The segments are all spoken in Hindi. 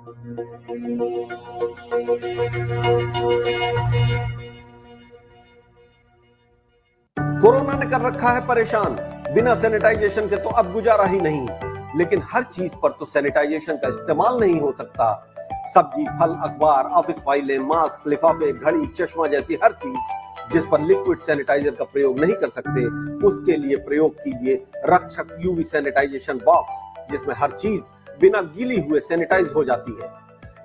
कोरोना ने कर रखा है परेशान। बिना सैनिटाइजेशन के तो अब गुजारा ही नहीं। लेकिन हर चीज पर तो सैनिटाइजेशन का इस्तेमाल नहीं हो सकता। सब्जी, फल, अखबार, ऑफिस फाइलें, मास्क, लिफाफे, घड़ी, चश्मा जैसी हर चीज जिस पर लिक्विड सैनिटाइजर का प्रयोग नहीं कर सकते, उसके लिए प्रयोग कीजिए रक्षक यूवी सैनिटाइजेशन बॉक्स, जिसमें हर चीज बिना गीली हुए सैनिटाइज हो जाती है।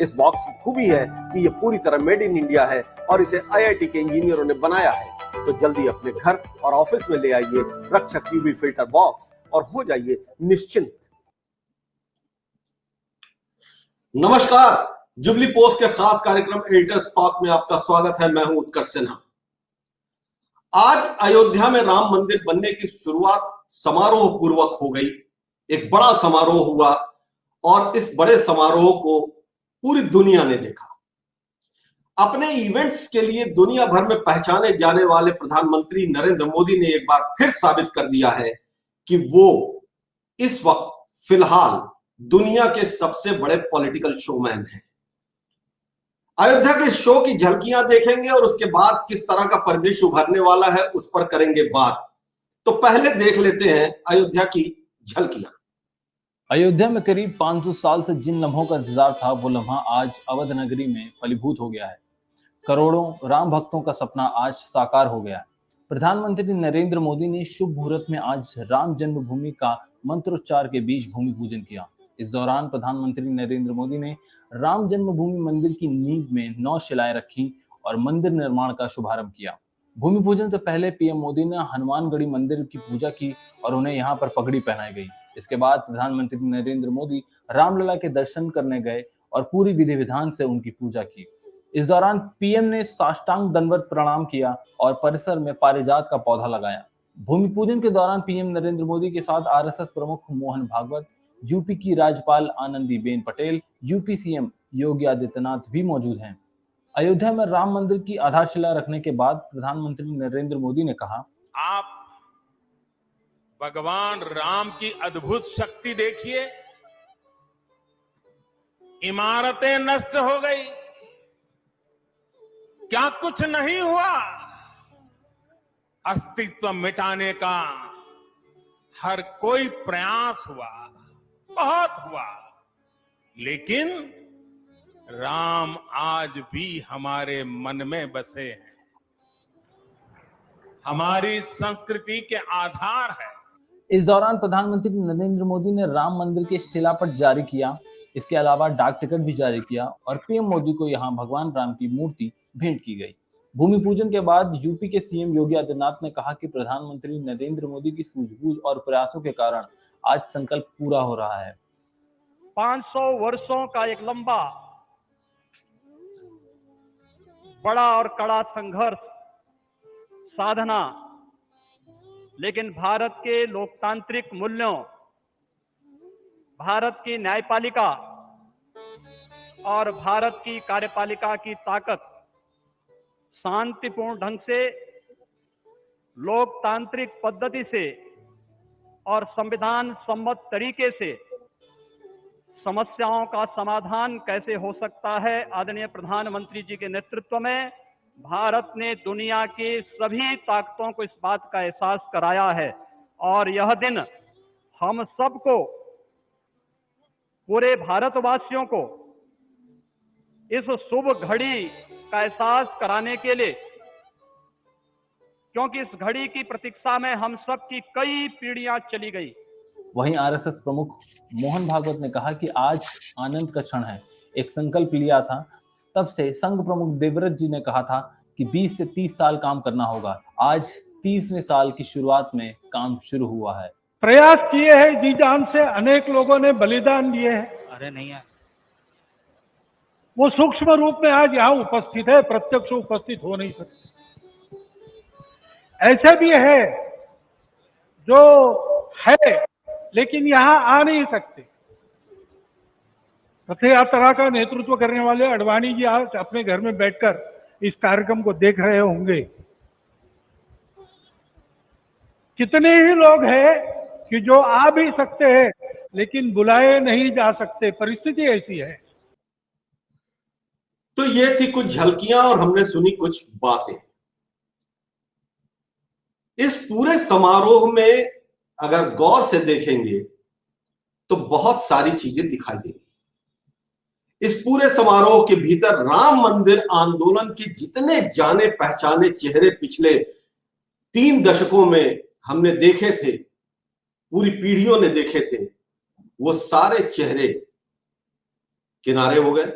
इस बॉक्स की खूबी है कि ये पूरी तरह मेड इन इंडिया है और इसे आईआईटी के इंजीनियरों ने बनाया है। तो जल्दी अपने घर और ऑफिस में ले आइए रक्षक यूवी फिल्टर बॉक्स और हो जाइए निश्चिंत। नमस्कार, जुबली पोस्ट के खास कार्यक्रम एडिटर्स टॉक में आपका स्वागत है। मैं हूं उत्कर्ष सिन्हा। आज अयोध्या में राम मंदिर बनने की शुरुआत समारोह पूर्वक हो गई। एक बड़ा समारोह हुआ और इस बड़े समारोह को पूरी दुनिया ने देखा। अपने इवेंट्स के लिए दुनिया भर में पहचाने जाने वाले प्रधानमंत्री नरेंद्र मोदी ने एक बार फिर साबित कर दिया है कि वो इस वक्त फिलहाल दुनिया के सबसे बड़े पॉलिटिकल शोमैन हैं। अयोध्या के शो की झलकियां देखेंगे और उसके बाद किस तरह का परिदृश्य उभरने वाला है उस पर करेंगे बात। तो पहले देख लेते हैं अयोध्या की झलकियां। अयोध्या में करीब 500 साल से जिन लम्हों का इंतजार था, वो लम्हा आज अवध नगरी में फलीभूत हो गया है। करोड़ों राम भक्तों का सपना आज साकार हो गया है। प्रधानमंत्री नरेंद्र मोदी ने शुभ मुहूर्त में आज राम जन्मभूमि का मंत्रोच्चार के बीच भूमि पूजन किया। इस दौरान प्रधानमंत्री नरेंद्र मोदी ने राम जन्मभूमि मंदिर की नींव में 9 शिलाएं रखी और मंदिर निर्माण का शुभारंभ किया। भूमि पूजन से पहले पीएम मोदी ने हनुमानगढ़ी मंदिर की पूजा की और उन्हें यहाँ पर पगड़ी पहनाई गई। इसके बाद प्रधानमंत्री नरेंद्र मोदी रामलला के दर्शन करने गए और पूरी विधि विधान से उनकी पूजा की। इस दौरान पीएम ने साष्टांग दंडवत प्रणाम किया और परिसर में पारिजात का पौधा लगाया। भूमि पूजन के दौरान पीएम नरेंद्र मोदी के साथ आरएसएस प्रमुख मोहन भागवत, यूपी की राज्यपाल आनंदीबेन पटेल, यूपी सीएम योगी आदित्यनाथ भी मौजूद हैं। अयोध्या में राम मंदिर की आधारशिला रखने के बाद प्रधानमंत्री नरेंद्र मोदी ने कहा, आप भगवान राम की अद्भुत शक्ति देखिए। इमारतें नष्ट हो गई, क्या कुछ नहीं हुआ? अस्तित्व मिटाने का हर कोई प्रयास हुआ, बहुत हुआ, लेकिन राम आज भी हमारे मन में बसे हैं, हमारी संस्कृति के आधार है। इस दौरान प्रधानमंत्री नरेंद्र मोदी ने राम मंदिर के शिलापट जारी किया। इसके अलावा डाक टिकट भी जारी किया और पीएम मोदी को यहां भगवान राम की मूर्ति भेंट की गई। भूमि पूजन के बाद यूपी के सीएम योगी आदित्यनाथ ने कहा कि प्रधानमंत्री नरेंद्र मोदी की सूझबूझ और प्रयासों के कारण आज संकल्प पूरा हो रहा है। 500 वर्षों का एक लंबा, बड़ा और कड़ा संघर्ष, साधना, लेकिन भारत के लोकतांत्रिक मूल्यों, भारत की न्यायपालिका और भारत की कार्यपालिका की ताकत शांतिपूर्ण ढंग से, लोकतांत्रिक पद्धति से और संविधान सम्मत तरीके से समस्याओं का समाधान कैसे हो सकता है। आदरणीय प्रधानमंत्री जी के नेतृत्व में भारत ने दुनिया की सभी ताकतों को इस बात का एहसास कराया है और यह दिन हम सबको, पूरे भारतवासियों को इस शुभ घड़ी का एहसास कराने के लिए, क्योंकि इस घड़ी की प्रतीक्षा में हम सब की कई पीढ़ियां चली गई। वहीं आरएसएस प्रमुख मोहन भागवत ने कहा कि आज आनंद का क्षण है। एक संकल्प लिया था, तब से संघ प्रमुख देवव्रत जी ने कहा था कि 20 से 30 साल काम करना होगा। आज 30वें साल की शुरुआत में काम शुरू हुआ है। प्रयास किए हैं जी जान से, अनेक लोगों ने बलिदान दिए हैं। अरे नहीं है, वो सूक्ष्म रूप में आज यहाँ उपस्थित है, प्रत्यक्ष उपस्थित हो नहीं सकते। ऐसे भी है जो है लेकिन यहाँ आ नहीं सकते। रथ यात्रा का नेतृत्व करने वाले अडवाणी जी आज अपने घर में बैठकर इस कार्यक्रम को देख रहे होंगे। कितने ही लोग हैं कि जो आ भी सकते हैं लेकिन बुलाए नहीं जा सकते, परिस्थिति ऐसी है। तो ये थी कुछ झलकियां और हमने सुनी कुछ बातें। इस पूरे समारोह में अगर गौर से देखेंगे तो बहुत सारी चीजें दिखाई देंगी। इस पूरे समारोह के भीतर राम मंदिर आंदोलन के जितने जाने पहचाने चेहरे पिछले 3 दशकों में हमने देखे थे, पूरी पीढ़ियों ने देखे थे, वो सारे चेहरे किनारे हो गए।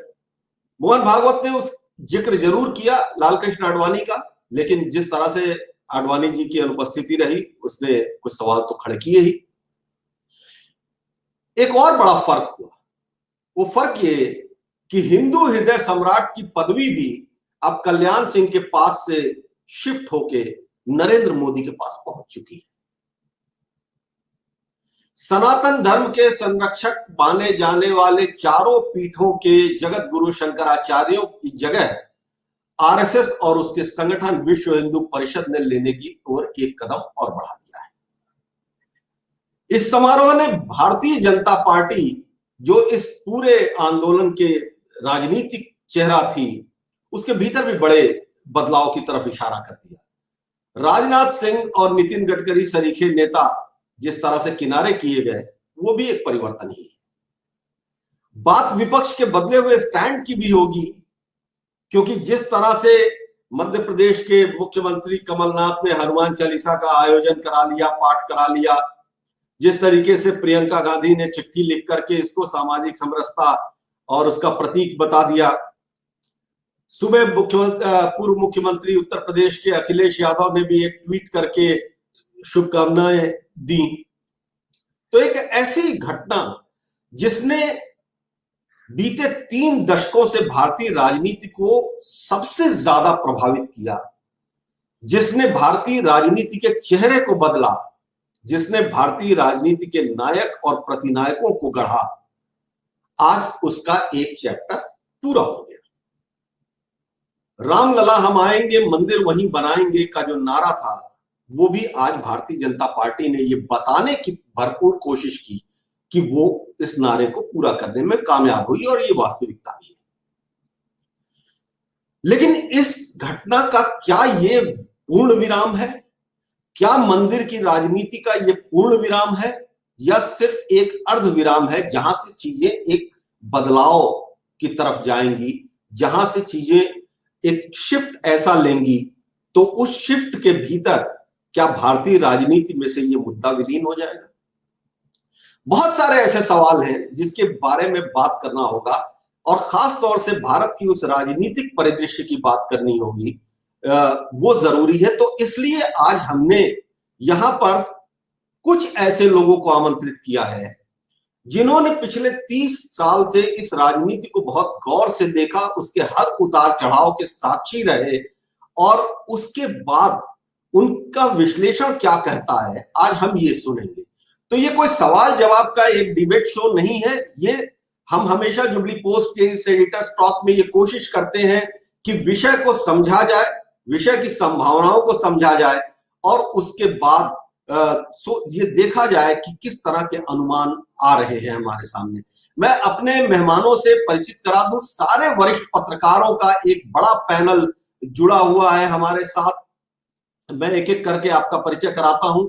मोहन भागवत ने उस जिक्र जरूर किया लालकृष्ण आडवाणी का, लेकिन जिस तरह से आडवाणी जी की अनुपस्थिति रही उसने कुछ सवाल तो खड़े किए ही। एक और बड़ा फर्क हुआ, वो फर्क ये कि हिंदू हृदय सम्राट की पदवी भी अब कल्याण सिंह के पास से शिफ्ट होके नरेंद्र मोदी के पास पहुंच चुकी है। सनातन धर्म के संरक्षक माने जाने वाले चारों पीठों के जगत गुरु शंकराचार्यों की जगह आरएसएस और उसके संगठन विश्व हिंदू परिषद ने लेने की ओर एक कदम और बढ़ा दिया है। इस समारोह ने भारतीय जनता पार्टी, जो इस पूरे आंदोलन के राजनीतिक चेहरा थी, उसके भीतर भी बड़े बदलाव की तरफ इशारा कर दिया। राजनाथ सिंह और नितिन गडकरी सरीखे नेता जिस तरह से किनारे किए गए, वो भी एक परिवर्तन ही है। बात विपक्ष के बदले हुए स्टैंड की भी होगी, क्योंकि जिस तरह से मध्य प्रदेश के मुख्यमंत्री कमलनाथ ने हनुमान चालीसा का आयोजन करा लिया, पाठ करा लिया, जिस तरीके से प्रियंका गांधी ने चिट्ठी लिख करके इसको सामाजिक समरसता और उसका प्रतीक बता दिया, सुबह पूर्व मुख्यमंत्री उत्तर प्रदेश के अखिलेश यादव ने भी एक ट्वीट करके शुभकामनाएं दी, तो एक ऐसी घटना जिसने बीते 3 दशकों से भारतीय राजनीति को सबसे ज्यादा प्रभावित किया, जिसने भारतीय राजनीति के चेहरे को बदला, जिसने भारतीय राजनीति के नायक और प्रतिनायकों को गढ़ा, आज उसका एक चैप्टर पूरा हो गया। रामलला हम आएंगे मंदिर वहीं बनाएंगे का जो नारा था, वो भी आज भारतीय जनता पार्टी ने ये बताने की भरपूर कोशिश की कि वो इस नारे को पूरा करने में कामयाब हुई, और ये वास्तविकता भी है। लेकिन इस घटना का क्या ये पूर्ण विराम है? क्या मंदिर की राजनीति का ये पूर्ण विराम है, या सिर्फ एक अर्ध विराम है, जहां से चीजें एक बदलाव की तरफ जाएंगी, जहां से चीजें एक शिफ्ट ऐसा लेंगी, तो उस शिफ्ट के भीतर क्या भारतीय राजनीति में से ये मुद्दा विलीन हो जाएगा? बहुत सारे ऐसे सवाल हैं जिसके बारे में बात करना होगा, और खास तौर से भारत की उस राजनीतिक परिदृश्य की बात करनी होगी, वो जरूरी है। तो इसलिए आज हमने यहां पर कुछ ऐसे लोगों को आमंत्रित किया है जिन्होंने पिछले 30 साल से इस राजनीति को बहुत गौर से देखा, उसके हर उतार चढ़ाव के साक्षी रहे, और उसके बाद उनका विश्लेषण क्या कहता है आज हम ये सुनेंगे। तो ये कोई सवाल जवाब का एक डिबेट शो नहीं है, ये हम हमेशा जुबली पोस्ट के इस एडिटर्स टॉक में ये कोशिश करते हैं कि विषय को समझा जाए, विषय की संभावनाओं को समझा जाए, और उसके बाद ये देखा जाए कि किस तरह के अनुमान आ रहे हैं हमारे सामने। मैं अपने मेहमानों से परिचित करा दूं, सारे वरिष्ठ पत्रकारों का एक बड़ा पैनल जुड़ा हुआ है हमारे साथ। मैं एक एक करके आपका परिचय कराता हूं।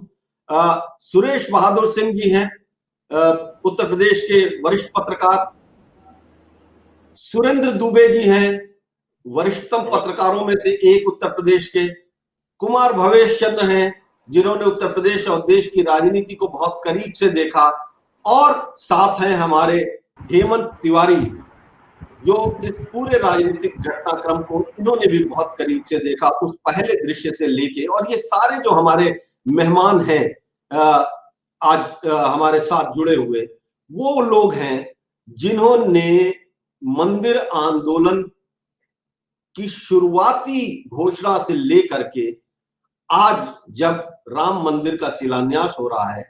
सुरेश बहादुर सिंह जी हैं, उत्तर प्रदेश के वरिष्ठ पत्रकार। सुरेंद्र दुबे जी हैं, वरिष्ठतम पत्रकारों में से एक उत्तर प्रदेश के। कुमार भवेश चंद्र हैं, जिन्होंने उत्तर प्रदेश और देश की राजनीति को बहुत करीब से देखा। और साथ हैं हमारे हेमंत तिवारी, जो इस पूरे राजनीतिक घटनाक्रम को इन्होंने भी बहुत करीब से देखा, उस पहले दृश्य से लेके। और ये सारे जो हमारे मेहमान हैं आज हमारे साथ जुड़े हुए, वो लोग हैं जिन्होंने मंदिर आंदोलन की शुरुआती घोषणा से लेकर के आज जब राम मंदिर का शिलान्यास हो रहा है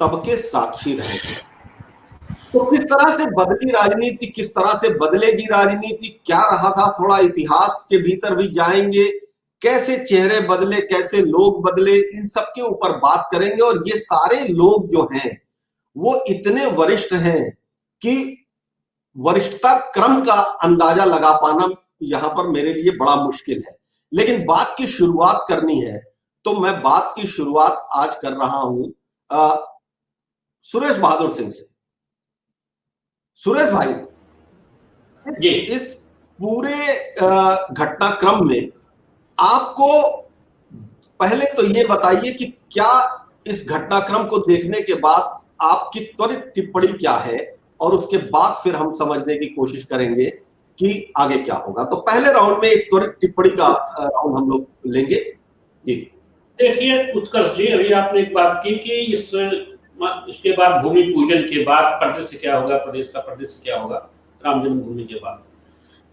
तब के साक्षी रहे थे। तो किस तरह से बदली राजनीति, किस तरह से बदलेगी राजनीति, क्या रहा था, थोड़ा इतिहास के भीतर भी जाएंगे, कैसे चेहरे बदले, कैसे लोग बदले, इन सब के ऊपर बात करेंगे। और ये सारे लोग जो हैं वो इतने वरिष्ठ हैं कि वरिष्ठता क्रम का अंदाजा लगा पाना यहां पर मेरे लिए बड़ा मुश्किल है। लेकिन बात की शुरुआत करनी है तो मैं बात की शुरुआत आज कर रहा हूं सुरेश बहादुर सिंह से। सुरेश भाई, जी, इस पूरे घटनाक्रम में आपको पहले तो ये बताइए कि क्या इस घटनाक्रम को देखने के बाद आपकी त्वरित टिप्पणी क्या है, और उसके बाद फिर हम समझने की कोशिश करेंगे कि आगे क्या होगा। तो पहले राउंड में एक त्वरित टिप्पणी का राउंड हम लोग लेंगे। जी देखिए उत्कर्ष जी, अभी आपने एक बात की कि इसके बाद भूमि पूजन के बाद परिदृश्य क्या होगा, प्रदेश का परिदृश्य क्या होगा राम जन्मभूमि के बाद।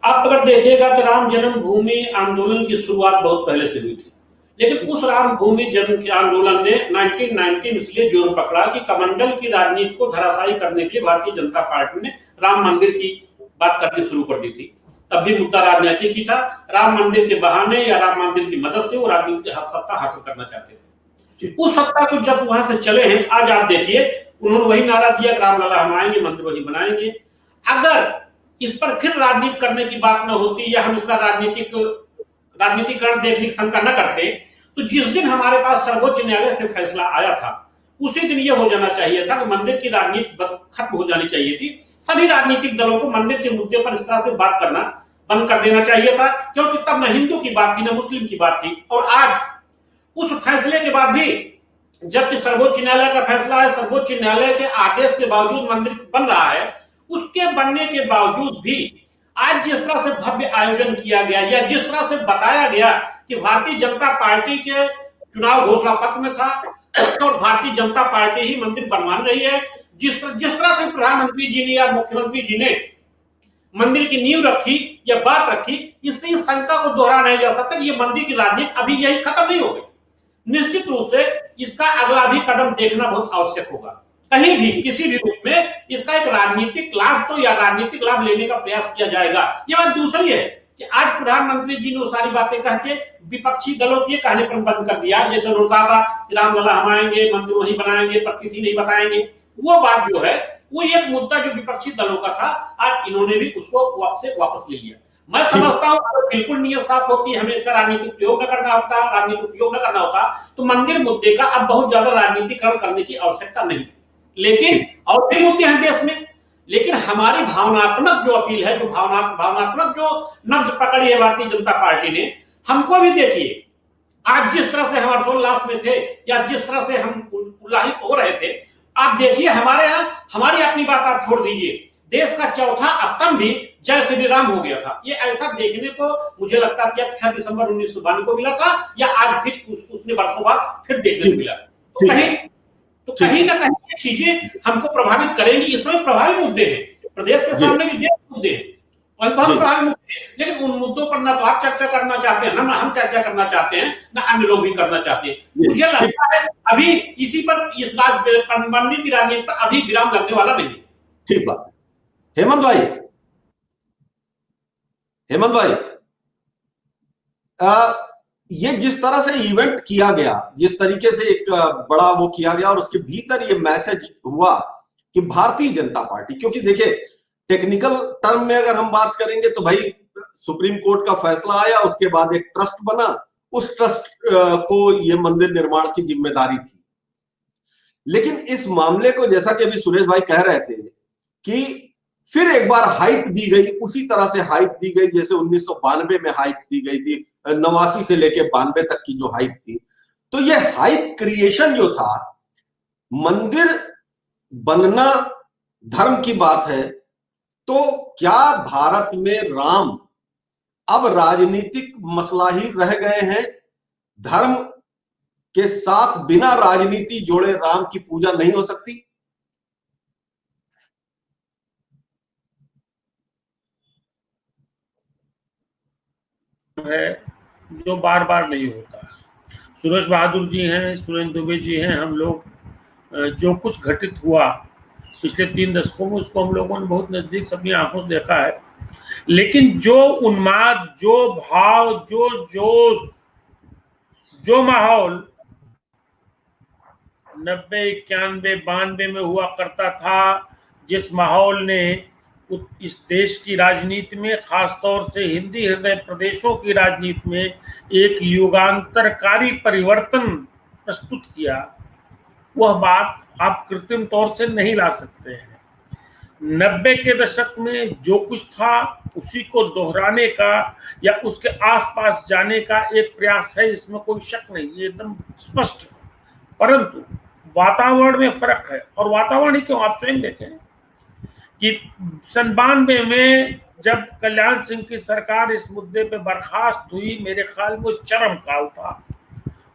आप अगर देखिएगा तो राम जन्मभूमि आंदोलन की शुरुआत बहुत पहले से हुई थी, लेकिन उस राम भूमि जन्म के आंदोलन ने 1919 इसलिए जोर पकड़ा कि कमंडल की राजनीति को धराशायी करने के लिए भारतीय जनता पार्टी ने राम मंदिर की बात करनी शुरू कर दी थी। तब भी मुद्दा राजनीतिक ही था। राम मंदिर के बहाने या राम मंदिर की मदद से वो राजनीतिक सत्ता हासिल करना चाहते थे। उस सत्ता को जब वहां से चले हैं, आज आप देखिए उन्होंने वही नारा दिया कि रामलला हम आएंगे, मंदिर वही बनाएंगे। अगर इस पर फिर राजनीति करने की बात न होती या हम इसका राजनीतिकरण देखने की शंका न करते, तो जिस दिन हमारे पास सर्वोच्च न्यायालय से फैसला आया था उसी दिन यह हो जाना चाहिए था कि मंदिर की राजनीति खत्म हो जानी चाहिए थी। सभी राजनीतिक दलों को मंदिर के मुद्दे पर इस तरह से बात करना बंद कर देना चाहिए था, क्योंकि तब न हिंदू की बात थी न मुस्लिम की बात थी। और आज उस फैसले के बाद भी, जबकि सर्वोच्च न्यायालय का फैसला है, सर्वोच्च न्यायालय के आदेश के बावजूद मंदिर बन रहा है, उसके बनने के बावजूद भी आज जिस तरह से भव्य आयोजन किया गया या जिस तरह से बताया गया कि भारतीय जनता पार्टी के चुनाव घोषणा पत्र में था और भारतीय जनता पार्टी ही मंदिर बनवा रही है, जिस तरह से प्रधानमंत्री जी ने या मुख्यमंत्री जी ने मंदिर की नींव रखी या बात रखी, इससे इस शंका को दोहरा नहीं जा सकता कि ये मंदिर की राजनीति अभी यही खत्म नहीं हो गई। निश्चित रूप से इसका अगला भी कदम देखना बहुत आवश्यक होगा। कहीं भी किसी भी रूप में इसका एक राजनीतिक लाभ तो या राजनीतिक लाभ लेने का प्रयास किया जाएगा। ये बात दूसरी है कि आज प्रधानमंत्री जी ने वो सारी बातें कह के विपक्षी दलों के कहने पर बंद कर दिया। जैसे उन्होंने कहा था कि रामलला हम आएंगे, मंदिर वहीं बनाएंगे, प्रतिथि नहीं बताएंगे। वो बात जो है वो एक मुद्दा जो विपक्षी दलों का था, आज इन्होंने भी उसको वापस ले लिया। मैं समझता हूं बिल्कुल नियत साफ होती, हमें इसका राजनीतिक प्रयोग न करना होता, राजनीतिक उपयोग न करना होता तो मंदिर मुद्दे का अब बहुत ज्यादा राजनीतिकरण करने की आवश्यकता नहीं थी। लेकिन और भी मुद्दे हैं देश में, लेकिन हमारी भावनात्मक जो अपील है, जो भावनात्मक जो नब्ज पकड़ी है भारतीय जनता पार्टी ने, हमको भी देखिए आज जिस तरह से हम हर्षोल्लास में थे या जिस तरह से हम उल्लासित हो रहे थे, आप देखिए हमारे यहाँ, हमारी अपनी बात आप छोड़ दीजिए, देश का चौथा स्तंभ भी जय श्री राम हो गया था। ये ऐसा देखने को मुझे लगता है कि 6 दिसंबर 1992 को मिला था या आज फिर उसने वर्षों बाद फिर देखने को मिला। तो कहीं ना कहीं ये चीजें हमको प्रभावित करेंगी। इसमें प्रभावी मुद्दे हैं, प्रदेश के सामने भी मुद्दे हैं और बहुत प्रभावी मुद्दे हैं, लेकिन उन मुद्दों पर ना तो आप चर्चा करना चाहते हैं, ना हम चर्चा करना चाहते हैं, ना अन्य लोग भी करना चाहते हैं। मुझे लगता है अभी इसी पर, इस मंदिर की राजनीति पर अभी विराम लगने वाला नहीं है। ठीक बात है। हेमंत भाई, ये जिस तरह से इवेंट किया गया, जिस तरीके से एक बड़ा वो किया गया और उसके भीतर ये मैसेज हुआ कि भारतीय जनता पार्टी, क्योंकि देखिए टेक्निकल टर्म में अगर हम बात करेंगे तो भाई सुप्रीम कोर्ट का फैसला आया, उसके बाद एक ट्रस्ट बना, उस ट्रस्ट को ये मंदिर निर्माण की जिम्मेदारी थी। लेकिन इस मामले को, जैसा कि अभी सुरेश भाई कह रहे थे, कि फिर एक बार हाइप दी गई, उसी तरह से हाइप दी गई जैसे 1992 में हाइप दी गई थी, 89 से लेके 92 तक की जो हाइप थी। तो ये हाइप क्रिएशन जो था, मंदिर बनना धर्म की बात है, तो क्या भारत में राम अब राजनीतिक मसला ही रह गए हैं? धर्म के साथ बिना राजनीति जोड़े राम की पूजा नहीं हो सकती? है जो बार बार नहीं होता। सुरेश बहादुर जी हैं, सुरेंद्र दुबे जी हैं, हम लोग जो कुछ घटित हुआ पिछले 3 दशकों में उसको हम लोगों ने बहुत नजदीक से अपनी आंखों से देखा है। लेकिन जो उन्माद, जो भाव, जो जोश, जो माहौल 90, 91, 92 में हुआ करता था, जिस माहौल ने इस देश की राजनीति में, खासतौर से हिंदी हृदय प्रदेशों की राजनीति में एक युगांतरकारी परिवर्तन प्रस्तुत किया, वह बात आप कृत्रिम तौर से नहीं ला सकते हैं। 90 के दशक में जो कुछ था उसी को दोहराने का या उसके आसपास जाने का एक प्रयास है, इसमें कोई शक नहीं, ये एकदम स्पष्ट है। परंतु वातावरण में फर्क है। और वातावरण ही क्यों, आप स्वयं देखें कि 92 में जब कल्याण सिंह की सरकार इस मुद्दे पे बर्खास्त हुई, मेरे ख्याल में चरम काल था।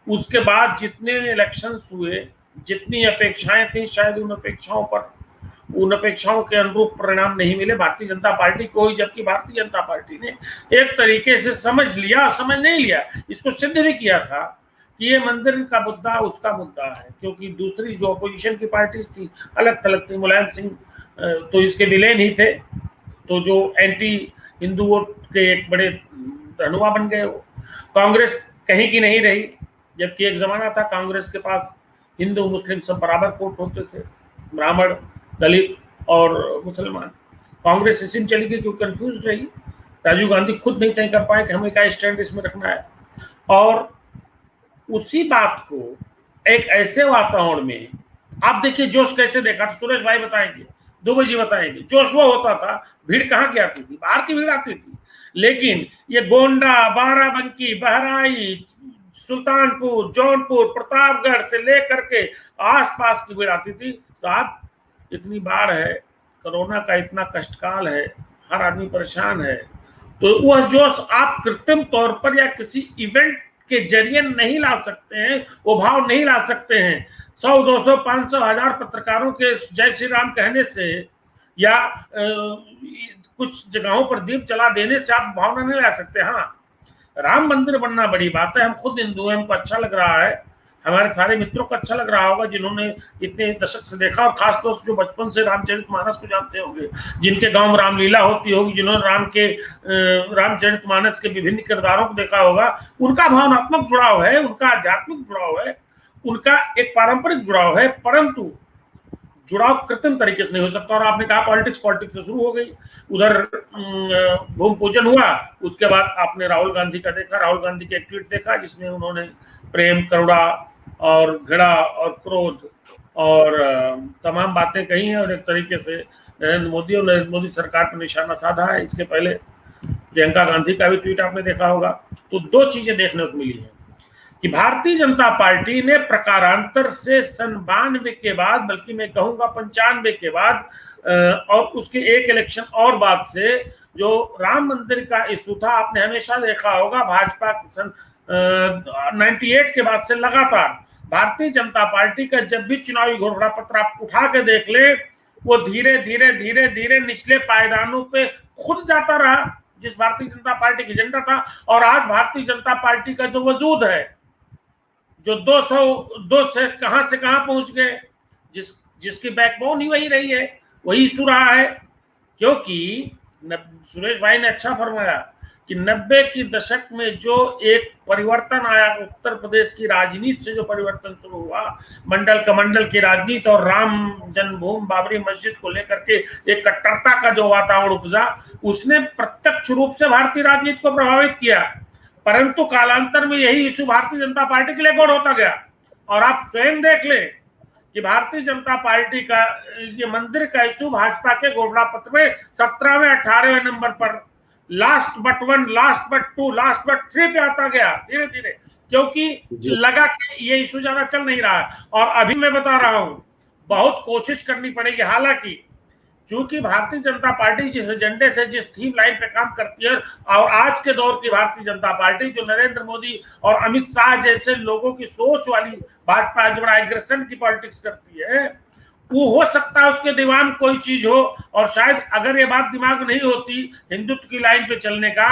उसके बाद जितने इलेक्शंस हुए, जितनी अपेक्षाएं थी, शायद उन अपेक्षाओं के अनुरूप परिणाम नहीं मिले भारतीय जनता पार्टी को ही, जबकि भारतीय जनता पार्टी ने एक तरीके से समझ लिया, समझ नहीं लिया, इसको सिद्ध भी किया था कि ये मंदिर का मुद्दा उसका मुद्दा है, क्योंकि दूसरी जो अपोजिशन की पार्टीज थी अलग थलग थी। मुलायम सिंह तो इसके विलेन ही थे, तो जो एंटी हिंदू वोट के एक बड़े रहनुमा बन गए। वो कांग्रेस कहीं की नहीं रही, जबकि एक जमाना था कांग्रेस के पास हिंदू मुस्लिम सब बराबर वोट होते थे, ब्राह्मण, दलित और मुसलमान। कांग्रेस इसी में चली गई क्योंकि कंफ्यूज रही। राजीव गांधी खुद नहीं तय कर पाए कि हमें क्या स्टैंड इसमें रखना है। और उसी बात को एक ऐसे वातावरण में आप देखिए, जोश कैसे देखा, तो सुरेश भाई बताएंगे, दुबे जी बताएंगे। जोश वो होता था, भीड़ कहाँ की आती थी, बाहर की भीड़ आती थी, लेकिन ये गोंडा, बाराबंकी, बहराइच, सुल्तानपुर, जौनपुर, प्रतापगढ़ से लेकर के आसपास की भीड़ आती थी। साहब इतनी बाढ़ है, कोरोना का इतना कष्टकाल है, हर आदमी परेशान है, तो वह जोश आप कृत्रिम तौर पर या किसी इवेंट के जरिए नहीं ला सकते हैं, वो भाव नहीं ला सकते हैं। 100, 200, 500, 1000 पत्रकारों के जय श्री राम कहने से या कुछ जगहों पर दीप जला देने से आप भावना नहीं ला सकते। हाँ, राम मंदिर बनना बड़ी बात है, हम खुद हिंदू हैं, हमको अच्छा लग रहा है, हमारे सारे मित्रों को अच्छा लग रहा होगा जिन्होंने इतने दशक से देखा, और खासतौर से जो बचपन से रामचरितमानस को जानते होंगे, जिनके गांव में रामलीला होती होगी, जिन्होंने रामचरितमानस के विभिन्न किरदारों को देखा होगा, उनका भावनात्मक जुड़ाव है, उनका आध्यात्मिक जुड़ाव है, उनका एक पारंपरिक जुड़ाव है। परंतु जुड़ाव कृत्रिम तरीके से नहीं हो सकता। और आपने कहा पॉलिटिक्स से शुरू हो गई, उधर भूमि पूजन हुआ, उसके बाद आपने राहुल गांधी का देखा, राहुल गांधी के एक ट्वीट देखा जिसमें उन्होंने प्रेम, करुणा और घृणा और क्रोध और तमाम बातें कही हैं, और एक तरीके से नरेंद्र मोदी सरकार पर निशाना साधा है। इसके पहले प्रियंका गांधी का भी ट्वीट आपने देखा होगा। तो दो चीजें देखने को मिली है कि भारतीय जनता पार्टी ने प्रकारांतर से 92 के बाद, बल्कि मैं कहूंगा 95 के बाद, और उसके एक इलेक्शन और बाद से जो राम मंदिर का इशू था, आपने हमेशा देखा होगा भाजपा 98 के बाद से लगातार भारतीय जनता पार्टी का जब भी चुनावी घोषणा पत्र आप उठा के देख ले, वो धीरे धीरे निचले पायदानों पे खुद जाता रहा, जिस भारतीय जनता पार्टी की एजेंडा था। और आज भारतीय जनता पार्टी का जो वजूद है, जो 202 से कहां पहुंच गए, जिसकी बैकबोन ही वही रही है, वही इशू रहा है। क्योंकि सुरेश भाई ने अच्छा फरमाया कि 90 की दशक में जो एक परिवर्तन आया, उत्तर प्रदेश की राजनीति से जो परिवर्तन शुरू हुआ, मंडल कमंडल की राजनीति और राम जन्मभूमि बाबरी मस्जिद को लेकर के एक कट्टरता का जो वातावरण उपजा, उसने प्रत्यक्ष रूप से भारतीय राजनीति को प्रभावित किया। परंतु कालांतर में यही इशू भारतीय जनता पार्टी के लिए गौर होता गया। और आप स्वयं देख लें कि भारतीय जनता पार्टी का ये मंदिर का इशू भाजपा के घोषणा पत्र में 17वें 18वें नंबर पर last but 1, last but 2, last but 3 पे आता गया धीरे धीरे, क्योंकि लगा कि ये इशू ज्यादा चल नहीं रहा है। और अभी मैं बता रहा हूं, बहुत कोशिश करनी पड़ेगी। हालांकि चूंकि भारतीय जनता पार्टी जिस एजेंडे से, जिस थीम लाइन पे काम करती है, और आज के दौर की भारतीय जनता पार्टी जो नरेंद्र मोदी और अमित शाह जैसे लोगों की सोच वाली भाजपा जो बड़ा एग्रेशन की पॉलिटिक्स करती है, वो हो सकता है उसके दिमाग में कोई चीज हो। और शायद अगर ये बात दिमाग में नहीं होती हिंदुत्व की लाइन पे चलने का,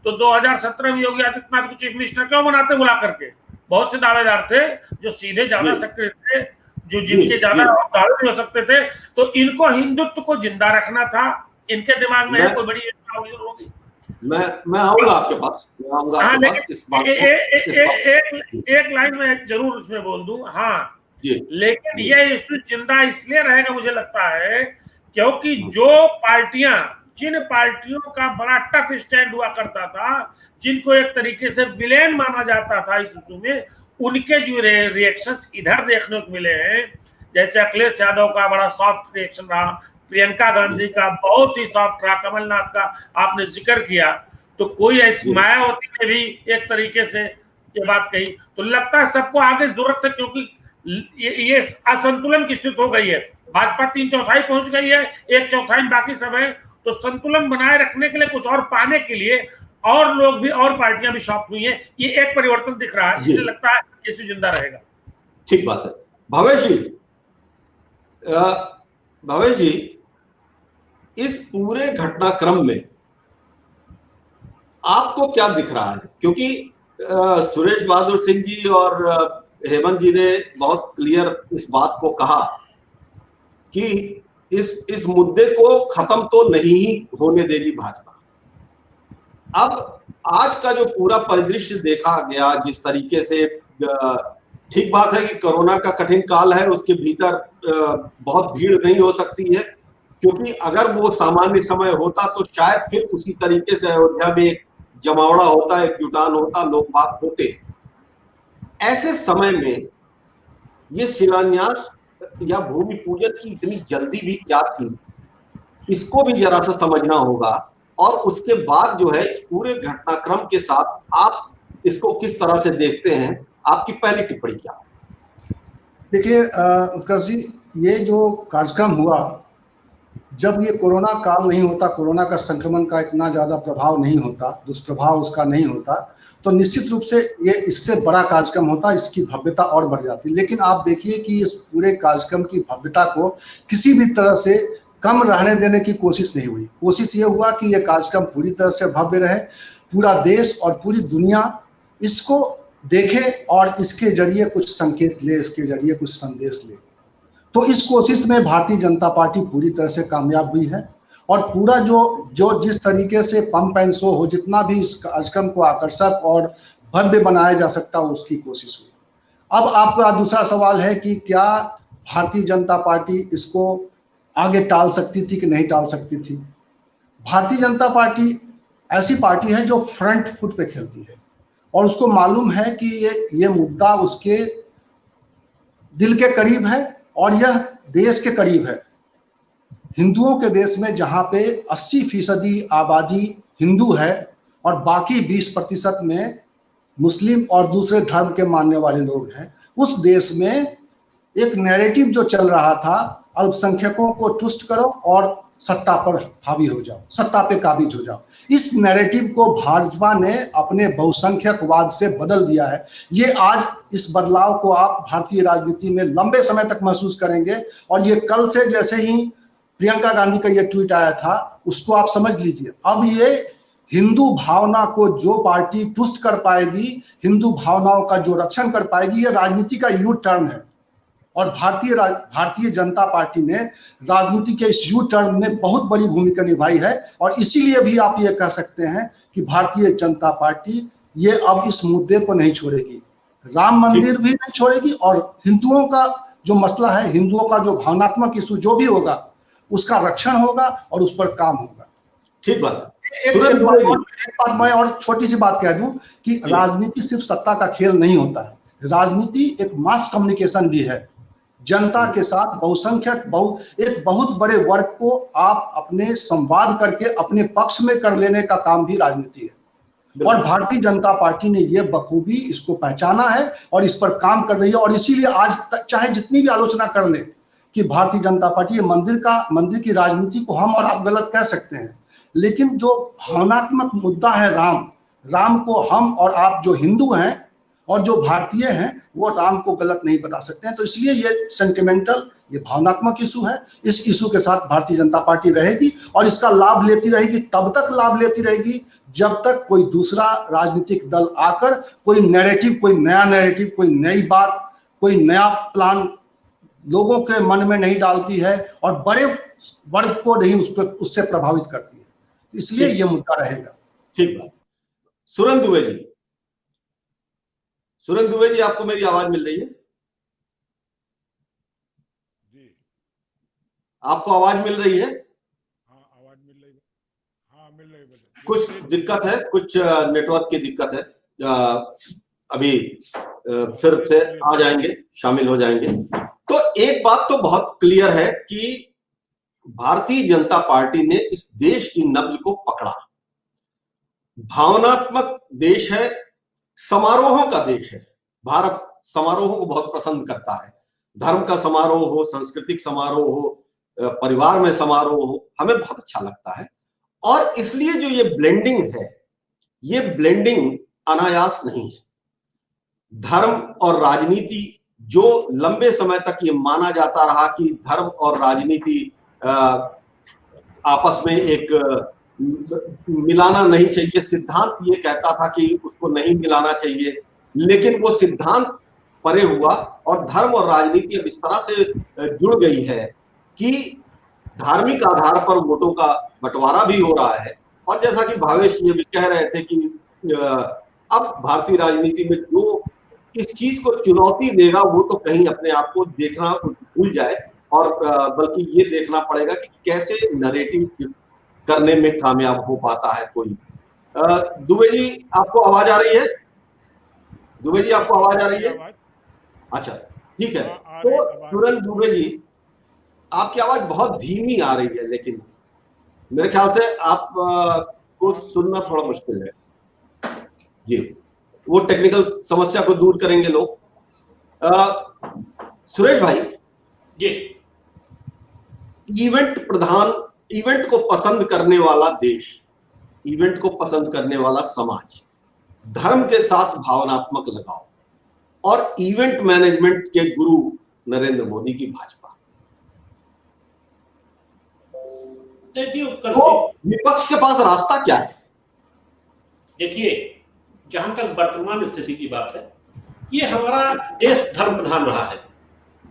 तो 2017 में योगी आदित्यनाथ को चीफ मिनिस्टर क्यों बनाते बुला करके? बहुत से दावेदार थे जो सीधे ज्यादा सक्रिय थे, जो जिनके ज्यादा दावे नहीं हो सकते थे, तो इनको हिंदुत्व को जिंदा रखना था। इनके दिमाग में कोई बड़ी होगी। मैं आऊंगा आपके पास, हाँ, लेकिन एक लाइन में जरूर उसमें बोल दूं। हाँ, लेकिन ये इशू जिंदा इसलिए रहेगा मुझे लगता है क्योंकि जो पार्टियां जिन पार्टियों का बड़ा टफ स्टैंड हुआ करता था, जिनको एक तरीके से विलेन माना जाता था इस इशू में, उनके जो रिएक्शंस इधर देखने को मिले हैं, जैसे अखिलेश यादव का बड़ा सॉफ्ट रिएक्शन रहा, प्रियंका गांधी का बहुत ही सॉफ्ट रहा, कमलनाथ का आपने जिक्र किया, तो कोई ऐसी मायावती ने भी एक तरीके से ये बात कही, तो लगता है सबको आगे जरूरत है, क्योंकि ये असंतुलन की स्थिति हो गई है। भाजपा 3/4 पहुंच गई है, 1/4 में बाकी सब है, तो संतुलन बनाए रखने के लिए, कुछ और पाने के लिए और लोग भी और पार्टियां भी शॉक हुई हैं, ये एक परिवर्तन दिख रहा है, इसलिए लगता है इसी जिंदा रहेगा। ठीक बात है। भवेश जी, इस पूरे घटनाक्रम में आपको क्या दिख रहा है? क्योंकि सुरेश बहादुर सिंह जी और हेमंत जी ने बहुत क्लियर इस बात को कहा कि इस मुद्दे को खत्म तो नहीं होने देगी भाजपा। अब आज का जो पूरा परिदृश्य देखा गया, जिस तरीके से, ठीक बात है कि कोरोना का कठिन काल है, उसके भीतर बहुत भीड़ नहीं हो सकती है, क्योंकि अगर वो सामान्य समय होता तो शायद फिर उसी तरीके से अयोध्या में एक जमावड़ा होता, एक जुटान होता, लोग बात होते। ऐसे समय में ये शिलान्यास या भूमि पूजन की इतनी जल्दी भी क्या थी, इसको भी जरा सा समझना होगा। और उसके बाद जो है, इस पूरे घटनाक्रम के साथ आप इसको किस तरह से देखते हैं? आपकी पहली टिप्पणी क्या? देखिए उत्कर्ष जी, ये जो कार्यक्रम हुआ, जब ये कोरोना काल नहीं होता, कोरोना का संक्रमण का इतना ज्यादा प्रभाव नहीं होता, दुष्प्रभाव उसका नहीं होता, तो निश्चित रूप से ये इससे बड़ा कार्यक्रम होता, इसकी भव्यता और बढ़ जाती। लेकिन आप देखिए कि इस पूरे कार्यक्रम की भव्यता को किसी भी तरह से कम रहने देने की कोशिश नहीं हुई। कोशिश ये हुआ कि ये कार्यक्रम पूरी तरह से भव्य रहे, पूरा देश और पूरी दुनिया इसको देखे और इसके जरिए कुछ संकेत ले, इसके जरिए कुछ संदेश ले। तो इस कोशिश में भारतीय जनता पार्टी पूरी तरह से कामयाब हुई है, और पूरा जो जिस तरीके से पंप एंड शो हो, जितना भी इस कार्यक्रम को आकर्षक और भव्य बनाया जा सकता हो, उसकी कोशिश हुई। अब आपका दूसरा सवाल है कि क्या भारतीय जनता पार्टी इसको आगे टाल सकती थी कि नहीं टाल सकती थी? भारतीय जनता पार्टी ऐसी पार्टी है जो फ्रंट फुट पे खेलती है, और उसको मालूम है कि ये मुद्दा उसके दिल के करीब है और यह देश के करीब है। हिंदुओं के देश में जहां पे 80% आबादी हिंदू है और बाकी 20% में मुस्लिम और दूसरे धर्म के मानने वाले लोग हैं, उस देश में एक नैरेटिव जो चल रहा था, अल्पसंख्यकों को तुष्ट करो और सत्ता पर हावी हो जाओ, सत्ता पे काबिज हो जाओ, इस नैरेटिव को भाजपा ने अपने बहुसंख्यकवाद से बदल दिया है। ये आज इस बदलाव को आप भारतीय राजनीति में लंबे समय तक महसूस करेंगे, और ये कल से, जैसे ही प्रियंका गांधी का ये ट्वीट आया था, उसको आप समझ लीजिए। अब ये हिंदू भावना को जो पार्टी तुष्ट कर पाएगी, हिंदू भावनाओं का जो रक्षण कर पाएगी, ये राजनीति का यू टर्न है। और भारतीय जनता पार्टी ने राजनीति के इस यू टर्न में बहुत बड़ी भूमिका निभाई है, और इसीलिए भी आप ये कह सकते हैं कि भारतीय जनता पार्टी ये अब इस मुद्दे को नहीं छोड़ेगी, राम मंदिर भी नहीं छोड़ेगी, और हिंदुओं का जो मसला है, हिंदुओं का जो भावनात्मक इशू जो भी होगा, उसका रक्षण होगा और उस पर काम होगा। ठीक बात है। एक बात मैं और छोटी सी बात कह दूं कि राजनीति सिर्फ सत्ता का खेल नहीं होता है, राजनीति एक मास कम्युनिकेशन भी है। जनता के साथ एक बहुत बड़े वर्ग को आप अपने संवाद करके अपने पक्ष में कर लेने का काम भी राजनीति है, और भारतीय जनता पार्टी ने ये बखूबी इसको पहचाना है और इस पर काम कर रही है। और इसीलिए आज तक चाहे जितनी भी आलोचना कर ले कि भारतीय जनता पार्टी, ये मंदिर की राजनीति को हम और आप गलत कह सकते हैं, लेकिन जो भावनात्मक मुद्दा है राम को हम और आप जो हिंदू हैं और जो भारतीय हैं, वो राम को गलत नहीं बता सकते हैं। तो इसलिए ये सेंटिमेंटल, ये भावनात्मक इशू है। इस इशू के साथ भारतीय जनता पार्टी रहेगी और इसका लाभ लेती रहेगी, तब तक लाभ लेती रहेगी जब तक कोई दूसरा राजनीतिक दल आकर कोई नैरेटिव, कोई नया नैरेटिव, कोई नई बात, कोई नया प्लान लोगों के मन में नहीं डालती है और बड़े वर्ग को नहीं उससे प्रभावित करती है। इसलिए ये मुद्दा रहेगा। ठीक बात। सुरेंद्र दुबे जी, आपको मेरी आवाज मिल रही है? जी, आपको आवाज मिल रही है? हाँ, आवाज मिल रही है। हाँ मिल रही। कुछ दिक्कत है, कुछ नेटवर्क की दिक्कत है। अभी फिर से आ जाएंगे, शामिल हो जाएंगे। तो एक बात तो बहुत क्लियर है कि भारतीय जनता पार्टी ने इस देश की नब्ज को पकड़ा। भावनात्मक देश है, समारोहों का देश है। भारत समारोहों को बहुत पसंद करता है। धर्म का समारोह हो, सांस्कृतिक समारोह हो, परिवार में समारोह हो, हमें बहुत अच्छा लगता है। और इसलिए जो ये ब्लेंडिंग है, ये ब्लेंडिंग अनायास नहीं है। धर्म और राजनीति, जो लंबे समय तक ये माना जाता रहा कि धर्म और राजनीति आपस में एक मिलाना नहीं चाहिए, सिद्धांत ये कहता था कि उसको नहीं मिलाना चाहिए, लेकिन वो सिद्धांत परे हुआ और धर्म और राजनीति अब इस तरह से जुड़ गई है कि धार्मिक आधार पर वोटों का बंटवारा भी हो रहा है। और जैसा कि भावेश ये भी कह रहे थे कि अब भारतीय राजनीति में जो इस चीज को चुनौती देगा वो तो कहीं अपने आप को देखना भूल जाए, और बल्कि ये देखना पड़ेगा कि कैसे नैरेटिव शिफ्ट करने में कामयाब हो पाता है कोई। दुबे जी, आपको आवाज आ रही है? दुबे जी, आपको आवाज आ रही है? अच्छा, ठीक है। तो तुरंत दुबे जी, आपकी आवाज बहुत धीमी आ रही है, लेकिन मेरे ख्याल से आप को सुनना थोड़ा मुश्किल है जी। वो टेक्निकल समस्या को दूर करेंगे लोग। सुरेश भाई जी, इवेंट को पसंद करने वाला देश, इवेंट को पसंद करने वाला समाज, धर्म के साथ भावनात्मक लगाव और इवेंट मैनेजमेंट के गुरु नरेंद्र मोदी की भाजपा। देखिए तो विपक्ष के पास रास्ता क्या है? देखिए, जहां तक वर्तमान स्थिति की बात है, ये हमारा देश धर्म प्रधान रहा है,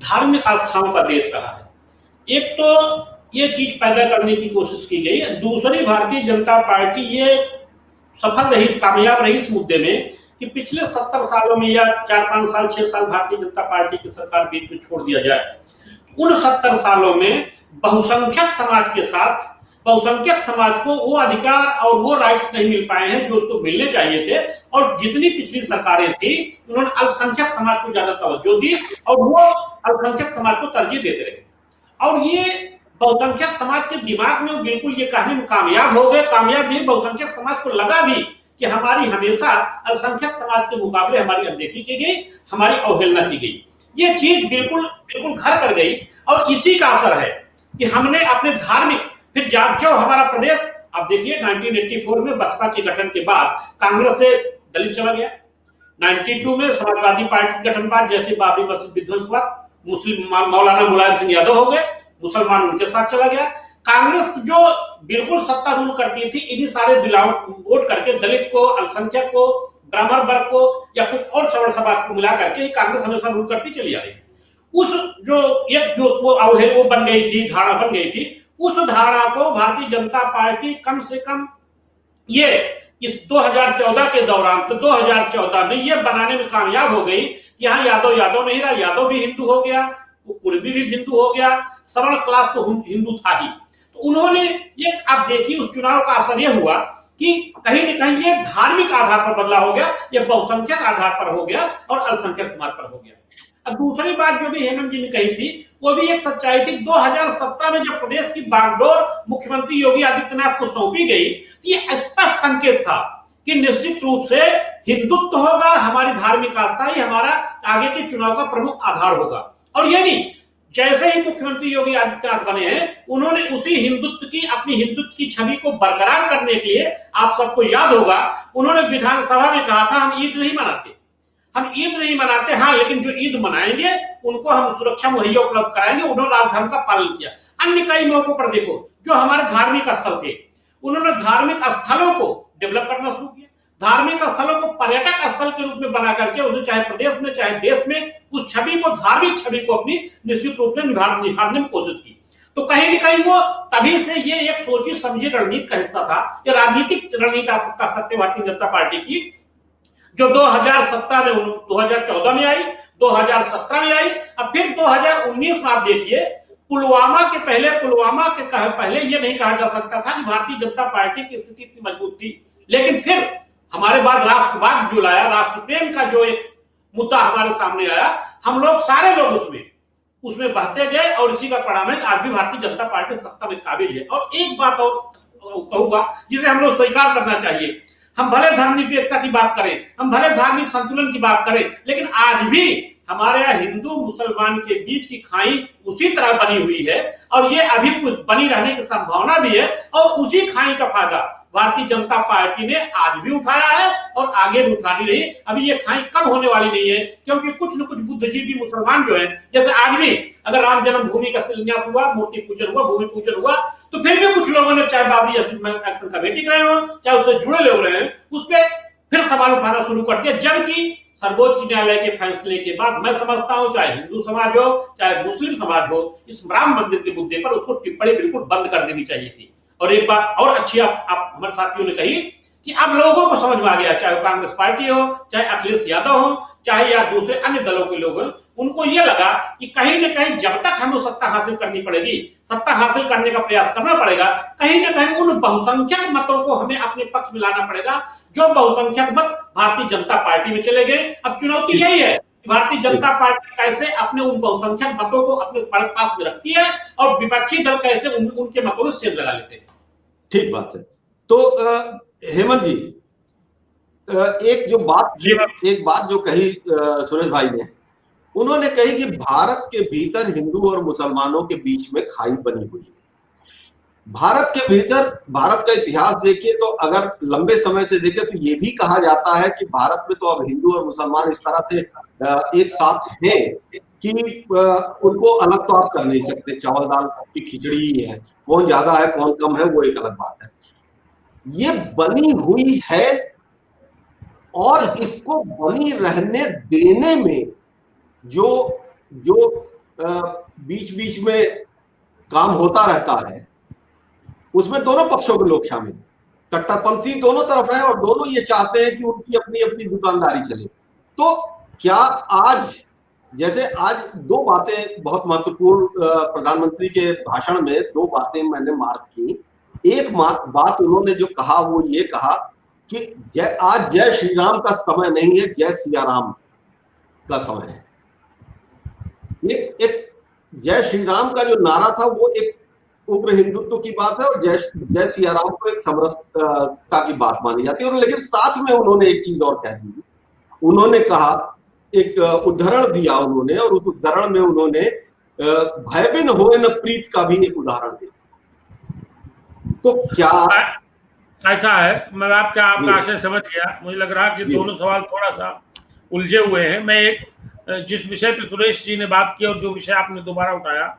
धार्मिक आस्थाओं का देश रहा है। एक तो ये चीज पैदा करने की कोशिश की गई, दूसरी भारतीय जनता पार्टी ये सफल रही, कामयाब रही इस मुद्दे में कि पिछले 70 सालों में या 4-5 साल 6 साल भारतीय जनता पार्टी की सरकार बीच में छोड़ दिया जाए, उन 70 सालों में बहुसंख्यक समाज के साथ बहुसंख्यक समाज को वो अधिकार और वो राइट्स नहीं मिल पाए हैं जो उसको मिलने चाहिए थे। और जितनी पिछली सरकारें थी उन्होंने अल्पसंख्यक समाज को ज्यादा तवज्जो दी और वो अल्पसंख्यक समाज को तरजीह देते रहे। और ये बहुसंख्यक समाज के दिमाग में बिल्कुल ये कहने में कामयाब हो गए। कामयाब नहीं, बहुसंख्यक समाज को लगा भी कि हमारी हमेशा अल्पसंख्यक समाज के मुकाबले हमारी अनदेखी की गई, हमारी अवहेलना की गई। ये चीज बिल्कुल बिल्कुल घर कर गई। और इसी का असर है कि हमने अपने धार्मिक, फिर क्यों हमारा प्रदेश, अब देखिए 1984 में बसपा के गठन के बाद कांग्रेस से दलित चला गया, 92 में समाजवादी पार्टी गठन बाद जैसे बाबरी मस्जिद विध्वंस हुआ, मुस्लिम मौलाना मुलायम सिंह यादव हो गए, मुसलमान उनके साथ चला गया। कांग्रेस जो बिल्कुल सत्ता रूल करती थी, इन्हीं सारे वोट करके दलित को, अल्पसंख्यक को, ब्राह्मण वर्ग को या कुछ और सवर्ण समाज को मिला करके कांग्रेस हमेशा रूल करती चली आ रही थी। उस जो वो बन गई थी, धारणा बन गई थी, उस धारणा को भारतीय जनता पार्टी कम से कम ये इस 2014 के दौरान, तो 2014 में ये बनाने में कामयाब हो गई कि यहाँ यादव नहीं रहा, यादव भी हिंदू हो गया, पूर्वी भी हिंदू हो गया, सवर्ण क्लास तो हिंदू था ही। तो उन्होंने ये, आप देखिए उस चुनाव का असर ये हुआ कि कहीं न कहीं ये धार्मिक आधार पर बदलाव हो गया, ये बहुसंख्यक आधार पर हो गया और अल्पसंख्यक समाज पर हो गया। अब दूसरी बात जो भी हेमंत जी ने कही थी वो भी एक सच्चाई थी। 2017 में जब प्रदेश की बागडोर मुख्यमंत्री योगी आदित्यनाथ को सौंपी गई, ये स्पष्ट संकेत था कि निश्चित रूप से हिंदुत्व होगा, हमारी धार्मिक आस्था ही हमारा आगे के चुनाव का प्रमुख आधार होगा। और ये नहीं, जैसे ही मुख्यमंत्री योगी आदित्यनाथ बने हैं, उन्होंने उसी हिंदुत्व की, अपनी हिंदुत्व की छवि को बरकरार करने के लिए, आप सबको याद होगा, उन्होंने विधानसभा में कहा था हम ईद नहीं मनाते, हाँ, लेकिन जो ईद मनाएंगे उनको हम सुरक्षा मुहैया उपलब्ध कराएंगे। उन्होंने राजधर्म का पालन किया। अन्य कई मौकों पर देखो, जो हमारे धार्मिक स्थल थे, उन्होंने धार्मिक स्थलों को डेवलप करना शुरू किया, धार्मिक स्थलों को पर्यटक स्थल के रूप में बना करके उन्हें चाहे प्रदेश में चाहे देश में उस छवि को, धार्मिक छवि को अपनी निश्चित रूप से निखारने की कोशिश की। तो कहीं न कहीं वो तभी से ये एक सोची समझी रणनीति का हिस्सा था। ये राजनीतिक रणनीति आप कह सकते भारतीय जनता पार्टी की, जो 2017 में 2014 में आई, 2017 में आई, अब फिर 2019 में आप देखिए पुलवामा के पहले ये नहीं कहा जा सकता था कि भारतीय जनता पार्टी की स्थिति इतनी मजबूत थी। लेकिन फिर हमारे बाद राष्ट्रवाद जो लाया, राष्ट्र प्रेम का जो एक मुद्दा हमारे सामने आया, हम लोग सारे लोग उसमें बहते गए और इसी का परिणाम है आज भी भारतीय जनता पार्टी सत्ता में काबिज है। और एक बात और कहूंगा जिसे हम लोग स्वीकार करना चाहिए, हम भले धर्मनिरपेक्षता की बात करें, हम भले धार्मिक संतुलन की बात करें, लेकिन आज भी हमारे यहाँ हिंदू मुसलमान के बीच की खाई उसी तरह बनी हुई है और ये अभी कुछ बनी रहने की संभावना भी है। और उसी खाई का फायदा भारतीय जनता पार्टी ने आज भी उठाया है और आगे भी उठानी रही। अभी ये खाई कम होने वाली नहीं है, क्योंकि कुछ न कुछ बुद्धिजीवी मुसलमान जो है, जैसे आज भी अगर राम जन्मभूमि का शिलान्यास हुआ, मूर्ति पूजन हुआ, भूमि पूजन हुआ, तो फिर भी कुछ लोगों ने, चाहे बाबरी एक्शन कमेटी रहे हो, चाहे उससे जुड़े लोग रहे हैं, उस पर फिर सवाल उठाना शुरू कर दिया। जबकि सर्वोच्च न्यायालय के फैसले के बाद मैं समझता हूं, चाहे हिंदू समाज हो चाहे मुस्लिम समाज हो, इस राम मंदिर के मुद्दे पर उसको टिप्पणी बिल्कुल बंद कर देनी चाहिए थी। और एक बात और अच्छी आप हमारे साथियों ने कही कि अब लोगों को समझ में आ गया, चाहे कांग्रेस पार्टी हो, चाहे अखिलेश यादव हो, चाहे या दूसरे अन्य दलों के लोग हो, उनको ये लगा कि कहीं न कहीं जब तक हमें सत्ता हासिल करनी पड़ेगी, सत्ता हासिल करने का प्रयास करना पड़ेगा, कहीं न कहीं उन बहुसंख्यक मतों को हमें अपने पक्ष में लाना पड़ेगा जो बहुसंख्यक मत भारतीय जनता पार्टी में चले गए। अब चुनौती यही है, भारतीय जनता पार्टी कैसे अपने उन बहुसंख्यक मतों को अपने पास में रखती है और विपक्षी दल कैसे उनके मतों में सेंध लगा लेते हैं। ठीक बात है। तो हेमंत जी, एक बात जो कही सुरेश भाई ने, उन्होंने कही कि भारत के भीतर हिंदू और मुसलमानों के बीच में खाई बनी हुई है। भारत के भीतर, भारत का इतिहास देखिए तो अगर लंबे समय से देखें तो ये भी कहा जाता है कि भारत में तो अब हिंदू और मुसलमान इस तरह से एक साथ हैं कि उनको अलग तो आप कर नहीं सकते। चावल दाल की खिचड़ी ही है, कौन ज्यादा है कौन कम है वो एक अलग बात है। ये बनी हुई है और इसको बनी रहने देने में जो बीच बीच में काम होता रहता है, उसमें दोनों पक्षों के लोग शामिल, कट्टरपंथी दोनों तरफ है और दोनों ये चाहते हैं कि उनकी अपनी अपनी दुकानदारी चले। तो क्या आज, जैसे आज दो बातें बहुत महत्वपूर्ण प्रधानमंत्री के भाषण में दो बातें मैंने मार्क की। एक बात उन्होंने जो कहा वो ये कहा कि आज जय श्री राम का समय नहीं है, जय सिया राम का समय है। एक जय श्री राम का जो नारा था वो एक उग्र हिंदुत्व की बात है और जय सिया राम को एक समरसता की बात मानी जाती है। और लेकिन साथ में उन्होंने एक चीज और कह दी, उन्होंने कहा, एक उदाहरण दिया उन्होंने, और उस उदाहरण में उन्होंने भयबिन होए न प्रीत का भी एक उदाहरण दिया। तो क्या ऐसा है, मैं आपका आशय समझ गया। मुझे लग रहा कि दोनों सवाल थोड़ा सा उलझे हुए हैं। मैं एक, जिस विषय पे सुरेश जी ने बात की और जो विषय आपने दोबारा उठाया,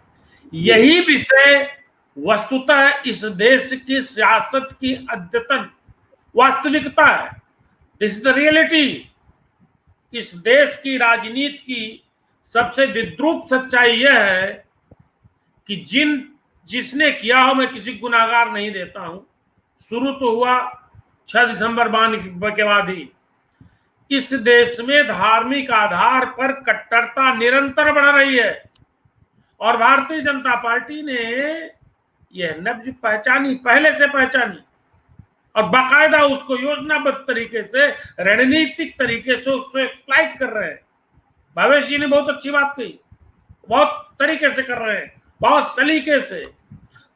यही विषय वस्तुतः इस देश की सियासत की अद्यतन वास्तविकता है। This is the reality. इस देश की राजनीति की सबसे विद्रूप सच्चाई यह है कि जिसने किया हो, मैं किसी गुनाहगार नहीं देता हूं। शुरू तो हुआ 6 दिसंबर के बाद ही। इस देश में धार्मिक आधार पर कट्टरता निरंतर बढ़ रही है और भारतीय जनता पार्टी ने यह नब्ज पहचानी, पहले से पहचानी और बाकायदा उसको योजनाबद्ध तरीके से, रणनीतिक तरीके से उसको एक्सप्लॉइट कर रहे हैं। भावेश जी ने बहुत अच्छी बात कही, बहुत तरीके से कर रहे हैं, बहुत सलीके से।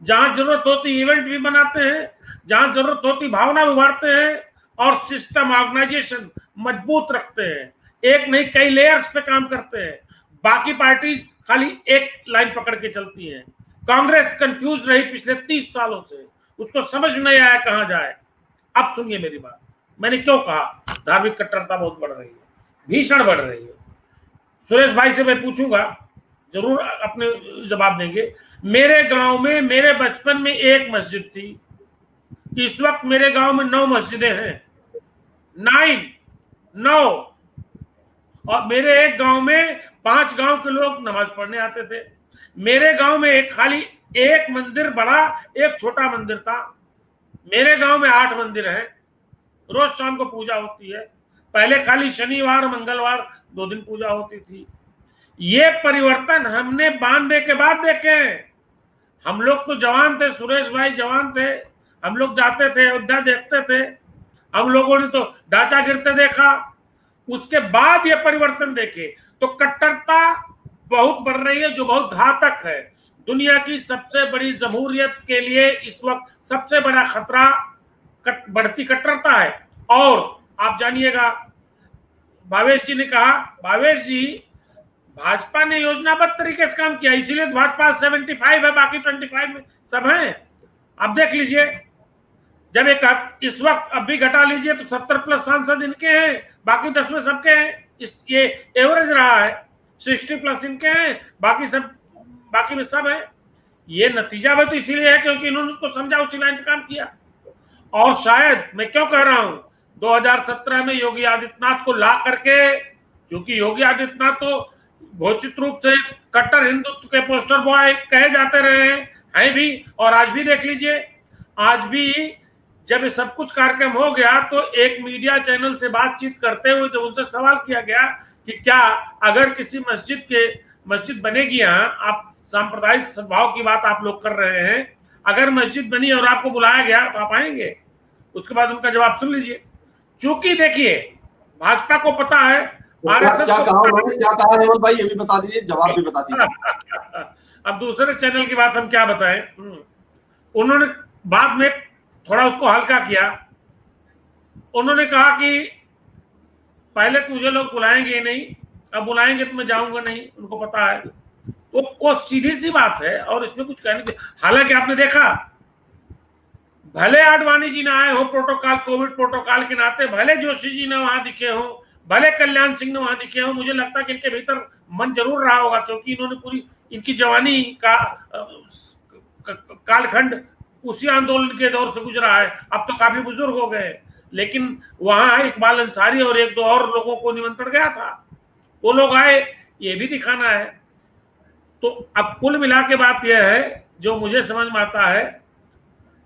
जहां जरूरत होती इवेंट भी बनाते हैं, जहां जरूरत होती भावना भी उभारते हैं और सिस्टम ऑर्गेनाइजेशन मजबूत रखते हैं। एक नहीं, कई लेयर्स पे काम करते हैं। बाकी पार्टीज खाली एक लाइन पकड़ के चलती हैं। कांग्रेस कंफ्यूज रही पिछले 30 सालों से, उसको समझ नहीं आया कहां जाए। अब सुनिए मेरी बात, मैंने क्यों कहा धार्मिक कट्टरता बहुत बढ़ रही है, भीषण बढ़ रही है। सुरेश भाई से मैं पूछूंगा, जरूर अपने जवाब देंगे। मेरे गांव में, मेरे बचपन में एक मस्जिद थी, इस वक्त मेरे गांव में 9 मस्जिदें हैं, 9। और मेरे एक गांव में 5 गांव के लोग नमाज पढ़ने आते थे। मेरे गांव में खाली एक मंदिर बड़ा, एक छोटा मंदिर था। मेरे गांव में 8 मंदिर हैं, रोज शाम को पूजा होती है। पहले खाली शनिवार मंगलवार 2 दिन पूजा होती थी। ये परिवर्तन हमने 92 के बाद देखे हैं। हम लोग तो जवान थे, सुरेश भाई जवान थे, हम लोग जाते थे, अयोध्या देखते थे, हम लोगों ने तो ढांचा गिरते देखा। उसके बाद ये परिवर्तन देखे तो कट्टरता बहुत बढ़ रही है, जो बहुत घातक है। दुनिया की सबसे बड़ी जमहूरियत के लिए इस वक्त सबसे बड़ा खतरा बढ़ती कट्टरता है। और आप जानिएगा, भावेश जी ने कहा, भावेश जी, भाजपा ने योजनाबद्ध तरीके से काम किया, इसीलिए भाजपा 75 है, बाकी 25 में सब हैं। आप देख लीजिए, जब एक इस वक्त अभी घटा लीजिए तो 70 प्लस सांसद इनके हैं, बाकी 10 में सबके हैं। ये एवरेज रहा है, 60 प्लस इनके हैं, बाकी में सब है। ये नतीजा भी तो इसीलिए है क्योंकि इन्होंने उसको समझा, उसी लाइन पे काम किया। और शायद मैं क्यों कह रहा हूं, 2017 में योगी आदित्यनाथ को ला करके, क्योंकि योगी आदित्यनाथ तो घोषित रूप से कट्टर हिंदुत्व के पोस्टर बॉय कहे जाते रहे हैं भी, और आज भी देख लीजिए, आज भी जब ये सब कुछ कार्यक्रम हो गया तो एक मीडिया चैनल से बातचीत करते हुए जब उनसे सवाल किया गया कि क्या अगर किसी मस्जिद बनेगी, यहाँ आप सांप्रदायिक सद्भाव की बात आप लोग कर रहे हैं, अगर मस्जिद बनी और आपको बुलाया गया तो आप आएंगे? उसके बाद उनका जवाब सुन लीजिए। चूंकि देखिए, भाजपा को पता है, आरएसएस क्या कहा हेमंत भाई, ये भी बता दीजिए, जवाब भी बता दीजिए। अब दूसरे चैनल की बात हम क्या बताएं। उन्होंने बाद में थोड़ा उसको हल्का किया। उन्होंने कहा कि पहले तुझे लोग बुलाएंगे नहीं, अब बुलाएंगे तो मैं जाऊंगा नहीं, उनको पता है। तो वो सीधी सी बात है और इसमें कुछ कहने की। हालांकि आपने देखा, भले आडवाणी जी ना आए हो प्रोटोकॉल, कोविड प्रोटोकॉल के नाते, भले जोशी जी ने वहां दिखे हो, भले कल्याण सिंह ने वहां दिखे हो, मुझे लगता है कि इनके भीतर मन जरूर रहा होगा, क्योंकि इन्होंने पूरी इनकी जवानी का कालखंड उसी आंदोलन के दौर से गुजरा है। अब तो काफी बुजुर्ग हो गए, लेकिन वहां इकबाल अंसारी और एक दो और लोगों को निमंत्रण गया था, वो लोग आए, ये भी दिखाना है। तो अब कुल मिला के बात यह है, जो मुझे समझ में आता है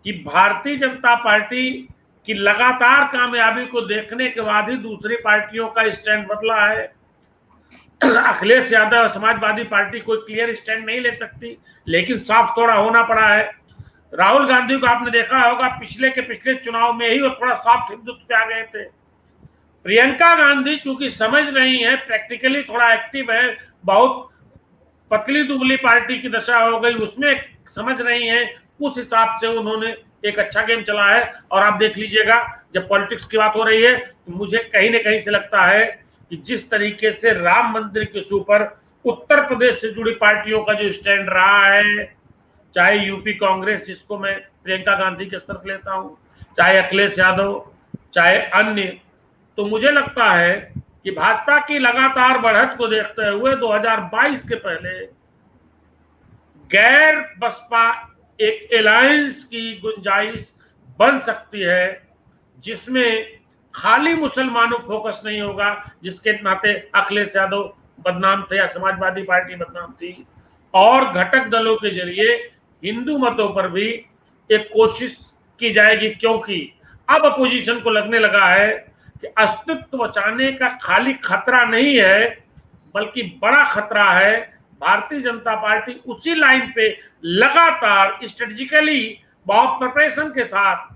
कि भारतीय जनता पार्टी की लगातार कामयाबी को देखने के बाद ही दूसरी पार्टियों का स्टैंड बदला है। अखिलेश यादव और समाजवादी पार्टी कोई क्लियर स्टैंड नहीं ले सकती, लेकिन साफ थोड़ा होना पड़ा है। राहुल गांधी को आपने देखा होगा, पिछले चुनाव में ही वो थोड़ा सॉफ्ट हिंदुत्व पे आ गए थे। प्रियंका गांधी चूंकि समझ रही है, प्रैक्टिकली थोड़ा एक्टिव है, बहुत पतली दुबली पार्टी की दशा हो गई, उसमें समझ रही है, उस हिसाब से उन्होंने एक अच्छा गेम चला है। और आप देख लीजिएगा, जब पॉलिटिक्स की बात हो रही है तो मुझे कहीं ना कहीं से लगता है कि जिस तरीके से राम मंदिर के ऊपर उत्तर प्रदेश से जुड़ी पार्टियों का जो स्टैंड रहा है, चाहे यूपी कांग्रेस, जिसको मैं प्रियंका गांधी के स्तर लेता हूं, चाहे अखिलेश यादव, चाहे अन्य, तो मुझे लगता है कि भाजपा की लगातार बढ़त को देखते हुए 2022 के पहले गैर बसपा एक अलायंस की गुंजाइश बन सकती है, जिसमें खाली मुसलमानों फोकस नहीं होगा, जिसके नाते अखिलेश यादव बदनाम थे या समाजवादी पार्टी बदनाम थी, और घटक दलों के जरिए हिंदू मतों पर भी एक कोशिश की जाएगी, क्योंकि अब अपोजिशन को लगने लगा है कि अस्तित्व बचाने का खाली खतरा नहीं है, बल्कि बड़ा खतरा है। भारतीय जनता पार्टी उसी लाइन पे लगातार स्ट्रेटेजिकली बहुत प्रिपरेशन के साथ,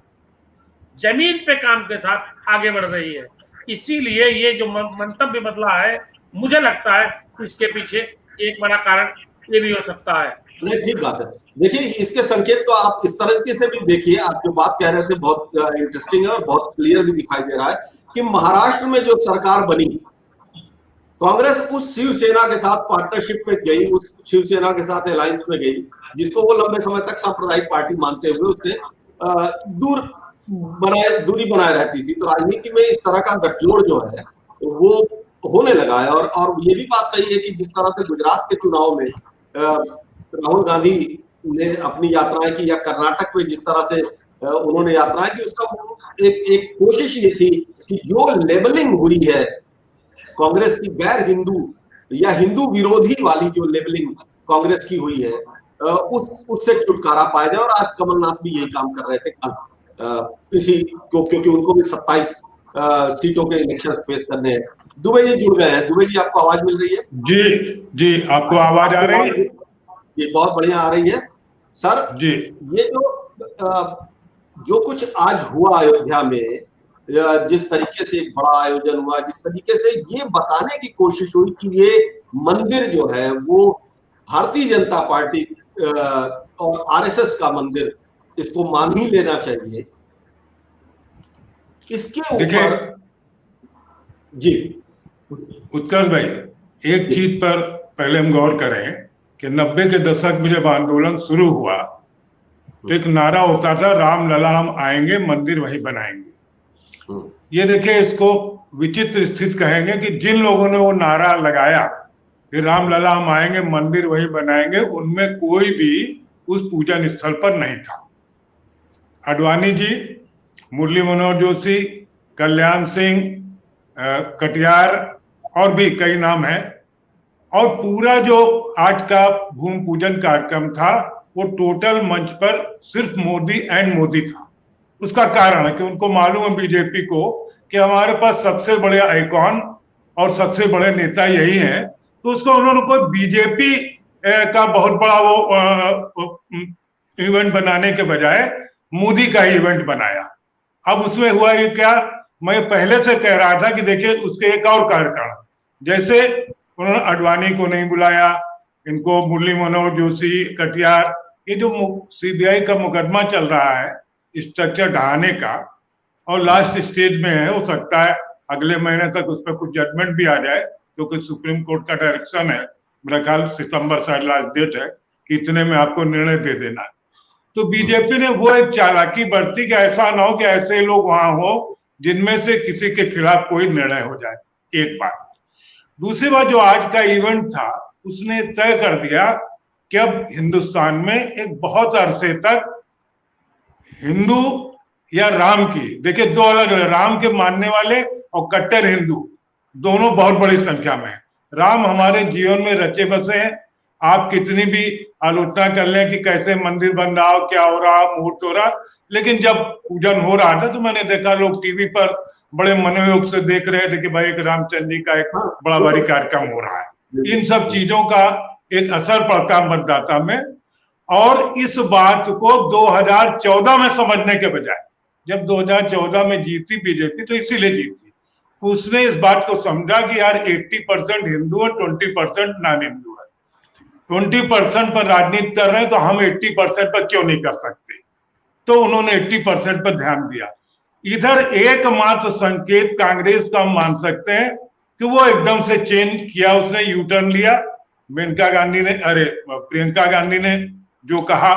जमीन पे काम के साथ आगे बढ़ रही है। इसीलिए ये जो मंतव्य बदला है, मुझे लगता है इसके पीछे एक बड़ा कारण ये भी हो सकता है। नहीं, ठीक बात है। देखिए, इसके संकेत तो आप इस तरीके से भी देखिए, आप जो बात कह रहे थे बहुत इंटरेस्टिंग है और बहुत क्लियर भी दिखाई दे रहा है कि महाराष्ट्र में जो सरकार बनी, कांग्रेस उस शिवसेना के साथ पार्टनरशिप में गई, उस शिवसेना के साथ अलायंस में गई, जिसको वो लंबे समय तक सांप्रदायिक पार्टी मानते हुए उससे दूरी बनाए रहती थी। तो राजनीति में इस तरह का गठजोड़ जो है वो होने लगा है। और ये भी बात सही है कि जिस तरह से गुजरात के चुनाव में राहुल गांधी ने अपनी यात्राएं की, या कर्नाटक में जिस तरह से उन्होंने यात्राएं की, उसका एक कोशिश ये थी कि जो लेबलिंग हुई है कांग्रेस की गैर हिंदू या हिंदू विरोधी वाली जो लेबलिंग कांग्रेस की हुई है, उससे छुटकारा पाया जाए। और आज कमलनाथ भी यही काम कर रहे थे इसी को, क्योंकि उनको भी 27 सीटों के इलेक्शन फेस करने हैं। दुबे जी जुड़ गए हैं। दुबे जी, आपको आवाज मिल रही है? जी, आपको आवाज आ रही है? ये बहुत बढ़िया आ रही है। सर जी ये जो कुछ आज हुआ अयोध्या में, जिस तरीके से एक बड़ा आयोजन हुआ, जिस तरीके से ये बताने की कोशिश हुई कि ये मंदिर जो है वो भारतीय जनता पार्टी और आरएसएस का मंदिर, इसको मान ही लेना चाहिए, इसके ऊपर जी उत्कर्ष भाई, एक चीज पर पहले हम गौर करें कि 90 के दशक में जब आंदोलन शुरू हुआ तो एक नारा होता था, राम लला हम आएंगे मंदिर वहीं बनाएंगे। ये देखिए, इसको विचित्र स्थिति कहेंगे कि जिन लोगों ने वो नारा लगाया कि राम लला हम आएंगे मंदिर वहीं बनाएंगे, उनमें कोई भी उस पूजन स्थल पर नहीं था। आडवाणी जी, मुरली मनोहर जोशी, कल्याण सिंह, कटियार और भी कई नाम हैं। और पूरा जो आज का भूमि पूजन कार्यक्रम था वो टोटल मंच पर सिर्फ मोदी एंड मोदी था। उसका कारण है कि उनको मालूम है बीजेपी को कि हमारे पास सबसे बड़े आइकॉन और सबसे बड़े नेता यही हैं, तो उसको उन्होंने कोई बीजेपी का बहुत बड़ा वो इवेंट बनाने के बजाय मोदी का ही इवेंट बनाया। अब उसमें हुआ ये क्या, मैं पहले से कह रहा था कि देखिए उसके एक और कारण, जैसे उन्होंने आडवाणी को नहीं बुलाया, इनको मुरली मनोहर जोशी, कटियार, ये जो सीबीआई का मुकदमा चल रहा है स्ट्रक्चर ढहाने का और लास्ट स्टेज में है, हो सकता है अगले महीने तक उस पर कुछ जजमेंट भी आ जाए, क्योंकि सुप्रीम कोर्ट का डायरेक्शन है, मेरा ख्याल सितंबर शायद लास्ट डेट है कि इतने में आपको निर्णय दे देना है। तो बीजेपी ने वो एक चालाकी बरती कि ऐसा ना हो कि ऐसे लोग वहां हो जिनमें से किसी के खिलाफ कोई निर्णय हो जाए, एक बात। दूसरी बात, जो आज का इवेंट था उसने तय कर दिया कि अब हिंदुस्तान में एक बहुत अरसे तक हिंदू या राम की, देखिए दो अलग अलग, राम के मानने वाले और कट्टर हिंदू दोनों बहुत बड़ी संख्या में है। राम हमारे जीवन में रचे बसे हैं, आप कितनी भी आलोचना कर लें कि कैसे मंदिर बन रहा हो, क्या हो रहा, मुहूर्त हो रहा, लेकिन जब पूजन हो रहा था तो मैंने देखा लोग टीवी पर बड़े मनोयोग से देख रहे थे कि भाई एक रामचंद्र जी का एक बड़ा भारी कार्यक्रम हो रहा है। इन सब चीजों का एक असर पड़ता मतदाता में, और इस बात को 2014 में समझने के बजाय, जब 2014 में जीती बीजेपी तो इसीलिए जीती, उसने इस बात को समझा कि यार 80% हिंदू और 20% नॉन हिंदू है, 20% पर राजनीति कर रहे हैं तो हम 80% पर क्यों नहीं कर सकते, तो उन्होंने 80% पर ध्यान दिया। इधर एकमात्र संकेत कांग्रेस का हम मान सकते हैं कि वो एकदम से चेंज किया, उसने यू टर्न लिया। प्रियंका गांधी ने जो कहा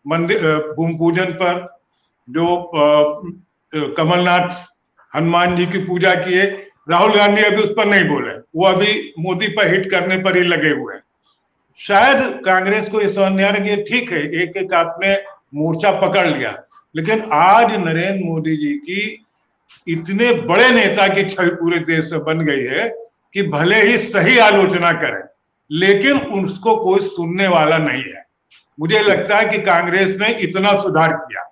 मंदिर भूमि पूजन पर, जो कमलनाथ हनुमान जी की पूजा किए, राहुल गांधी अभी उस पर नहीं बोले, वो अभी मोदी पर हिट करने पर ही लगे हुए हैं। शायद कांग्रेस को ये समझ नहीं आ रहा कि ठीक है, एक एक आपने मोर्चा पकड़ लिया, लेकिन आज नरेंद्र मोदी जी की इतने बड़े नेता की छवि पूरे देश में बन गई है कि भले ही सही आलोचना करें लेकिन उसको कोई सुनने वाला नहीं है। मुझे लगता है कि कांग्रेस ने इतना सुधार किया।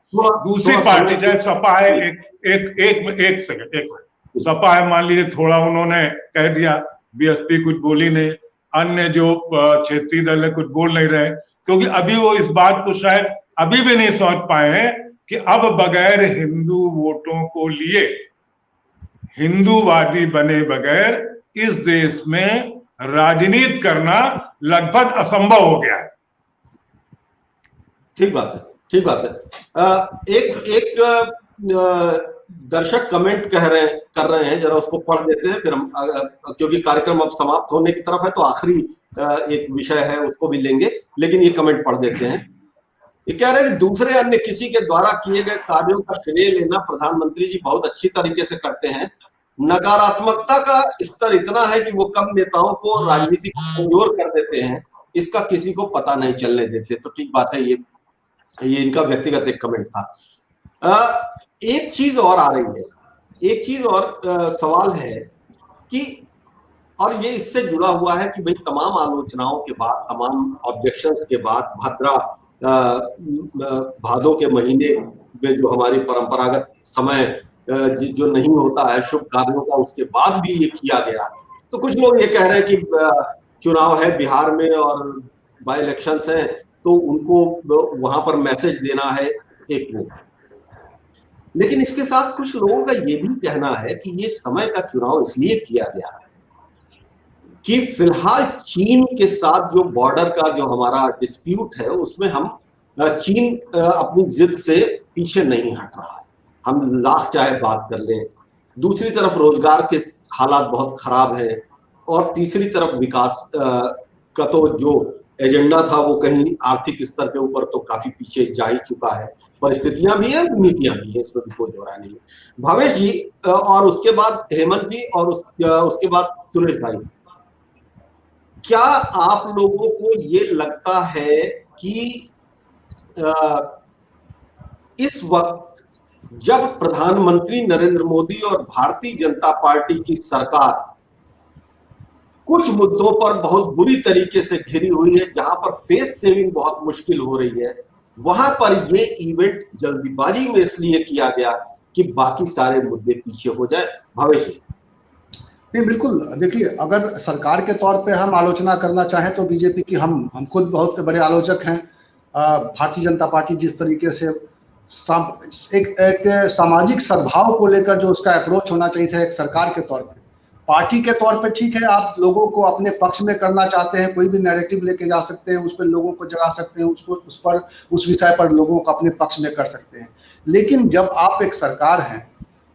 दूसरी पार्टी चाहे सपा है, एक सेकंड, सपा है, मान लीजिए थोड़ा उन्होंने कह दिया, बीएसपी कुछ बोली नहीं, अन्य जो क्षेत्रीय दल है कुछ बोल नहीं रहे, क्योंकि अभी वो इस बात को शायद अभी भी नहीं समझ पाए हैं कि अब बगैर हिंदू वोटों को लिए, हिंदूवादी बने बगैर इस देश में राजनीति करना लगभग असंभव हो गया है। ठीक बात है, ठीक बात है। एक दर्शक कमेंट कर रहे हैं, जरा उसको पढ़ देते हैं, फिर हम, क्योंकि कार्यक्रम अब समाप्त होने की तरफ है तो आखिरी एक विषय है उसको भी लेंगे, लेकिन ये कमेंट पढ़ देते हैं। ये कह रहे हैं कि दूसरे अन्य किसी के द्वारा किए गए कार्यों का श्रेय लेना प्रधानमंत्री जी बहुत अच्छी तरीके से करते हैं। नकारात्मकता का स्तर इतना है कि वो कम नेताओं को राजनीति कमजोर कर देते हैं, इसका किसी को पता नहीं चलने देते। तो ठीक बात है, ये इनका व्यक्तिगत एक कमेंट था। एक चीज और आ रही है, एक चीज और सवाल है कि, और ये इससे जुड़ा हुआ है कि भाई तमाम आलोचनाओं के बाद, तमाम ऑब्जेक्शंस के बाद, भादों के महीने में जो हमारी परंपरागत समय जो नहीं होता है शुभ कार्यों का, उसके बाद भी ये किया गया। तो कुछ लोग ये कह रहे हैं कि चुनाव है बिहार में और बाई इलेक्शंस हैं, तो उनको वहां पर मैसेज देना है एक वो। लेकिन इसके साथ कुछ लोगों का ये भी कहना है कि ये समय का चुनाव इसलिए किया गया कि फिलहाल चीन के साथ जो बॉर्डर का जो हमारा डिस्प्यूट है उसमें हम चीन अपनी जिद से पीछे नहीं हट रहा है, हम लाख चाहे बात कर लें। दूसरी तरफ रोजगार के हालात बहुत खराब है और तीसरी तरफ विकास का तो जो एजेंडा था वो कहीं आर्थिक स्तर के ऊपर तो काफी पीछे जा ही चुका है। परिस्थितियां भी हैं, नीतियां भी हैं, इसमें भी कोई दो राय नहीं। भावेश जी और उसके बाद हेमंत जी और उसके बाद सुरेश भाई, क्या आप लोगों को ये लगता है कि इस वक्त जब प्रधानमंत्री नरेंद्र मोदी और भारतीय जनता पार्टी की सरकार कुछ मुद्दों पर बहुत बुरी तरीके से घिरी हुई है, जहां पर फेस सेविंग बहुत मुश्किल हो रही है, वहां पर ये इवेंट जल्दीबाजी में इसलिए किया गया कि बाकी सारे मुद्दे पीछे हो जाए? भविष्य नहीं, बिल्कुल। देखिए, अगर सरकार के तौर पे हम आलोचना करना चाहें तो बीजेपी की हम खुद बहुत बड़े आलोचक हैं। भारतीय जनता पार्टी जिस तरीके से एक सामाजिक सद्भाव को लेकर जो उसका अप्रोच होना चाहिए था एक सरकार के तौर पे, पार्टी के तौर पे ठीक है, आप लोगों को अपने पक्ष में करना चाहते हैं, कोई भी नैरेटिव लेके जा सकते हैं, उस पर लोगों को जगा सकते हैं, उस विषय पर लोगों को अपने पक्ष में कर सकते हैं। लेकिन जब आप एक सरकार हैं,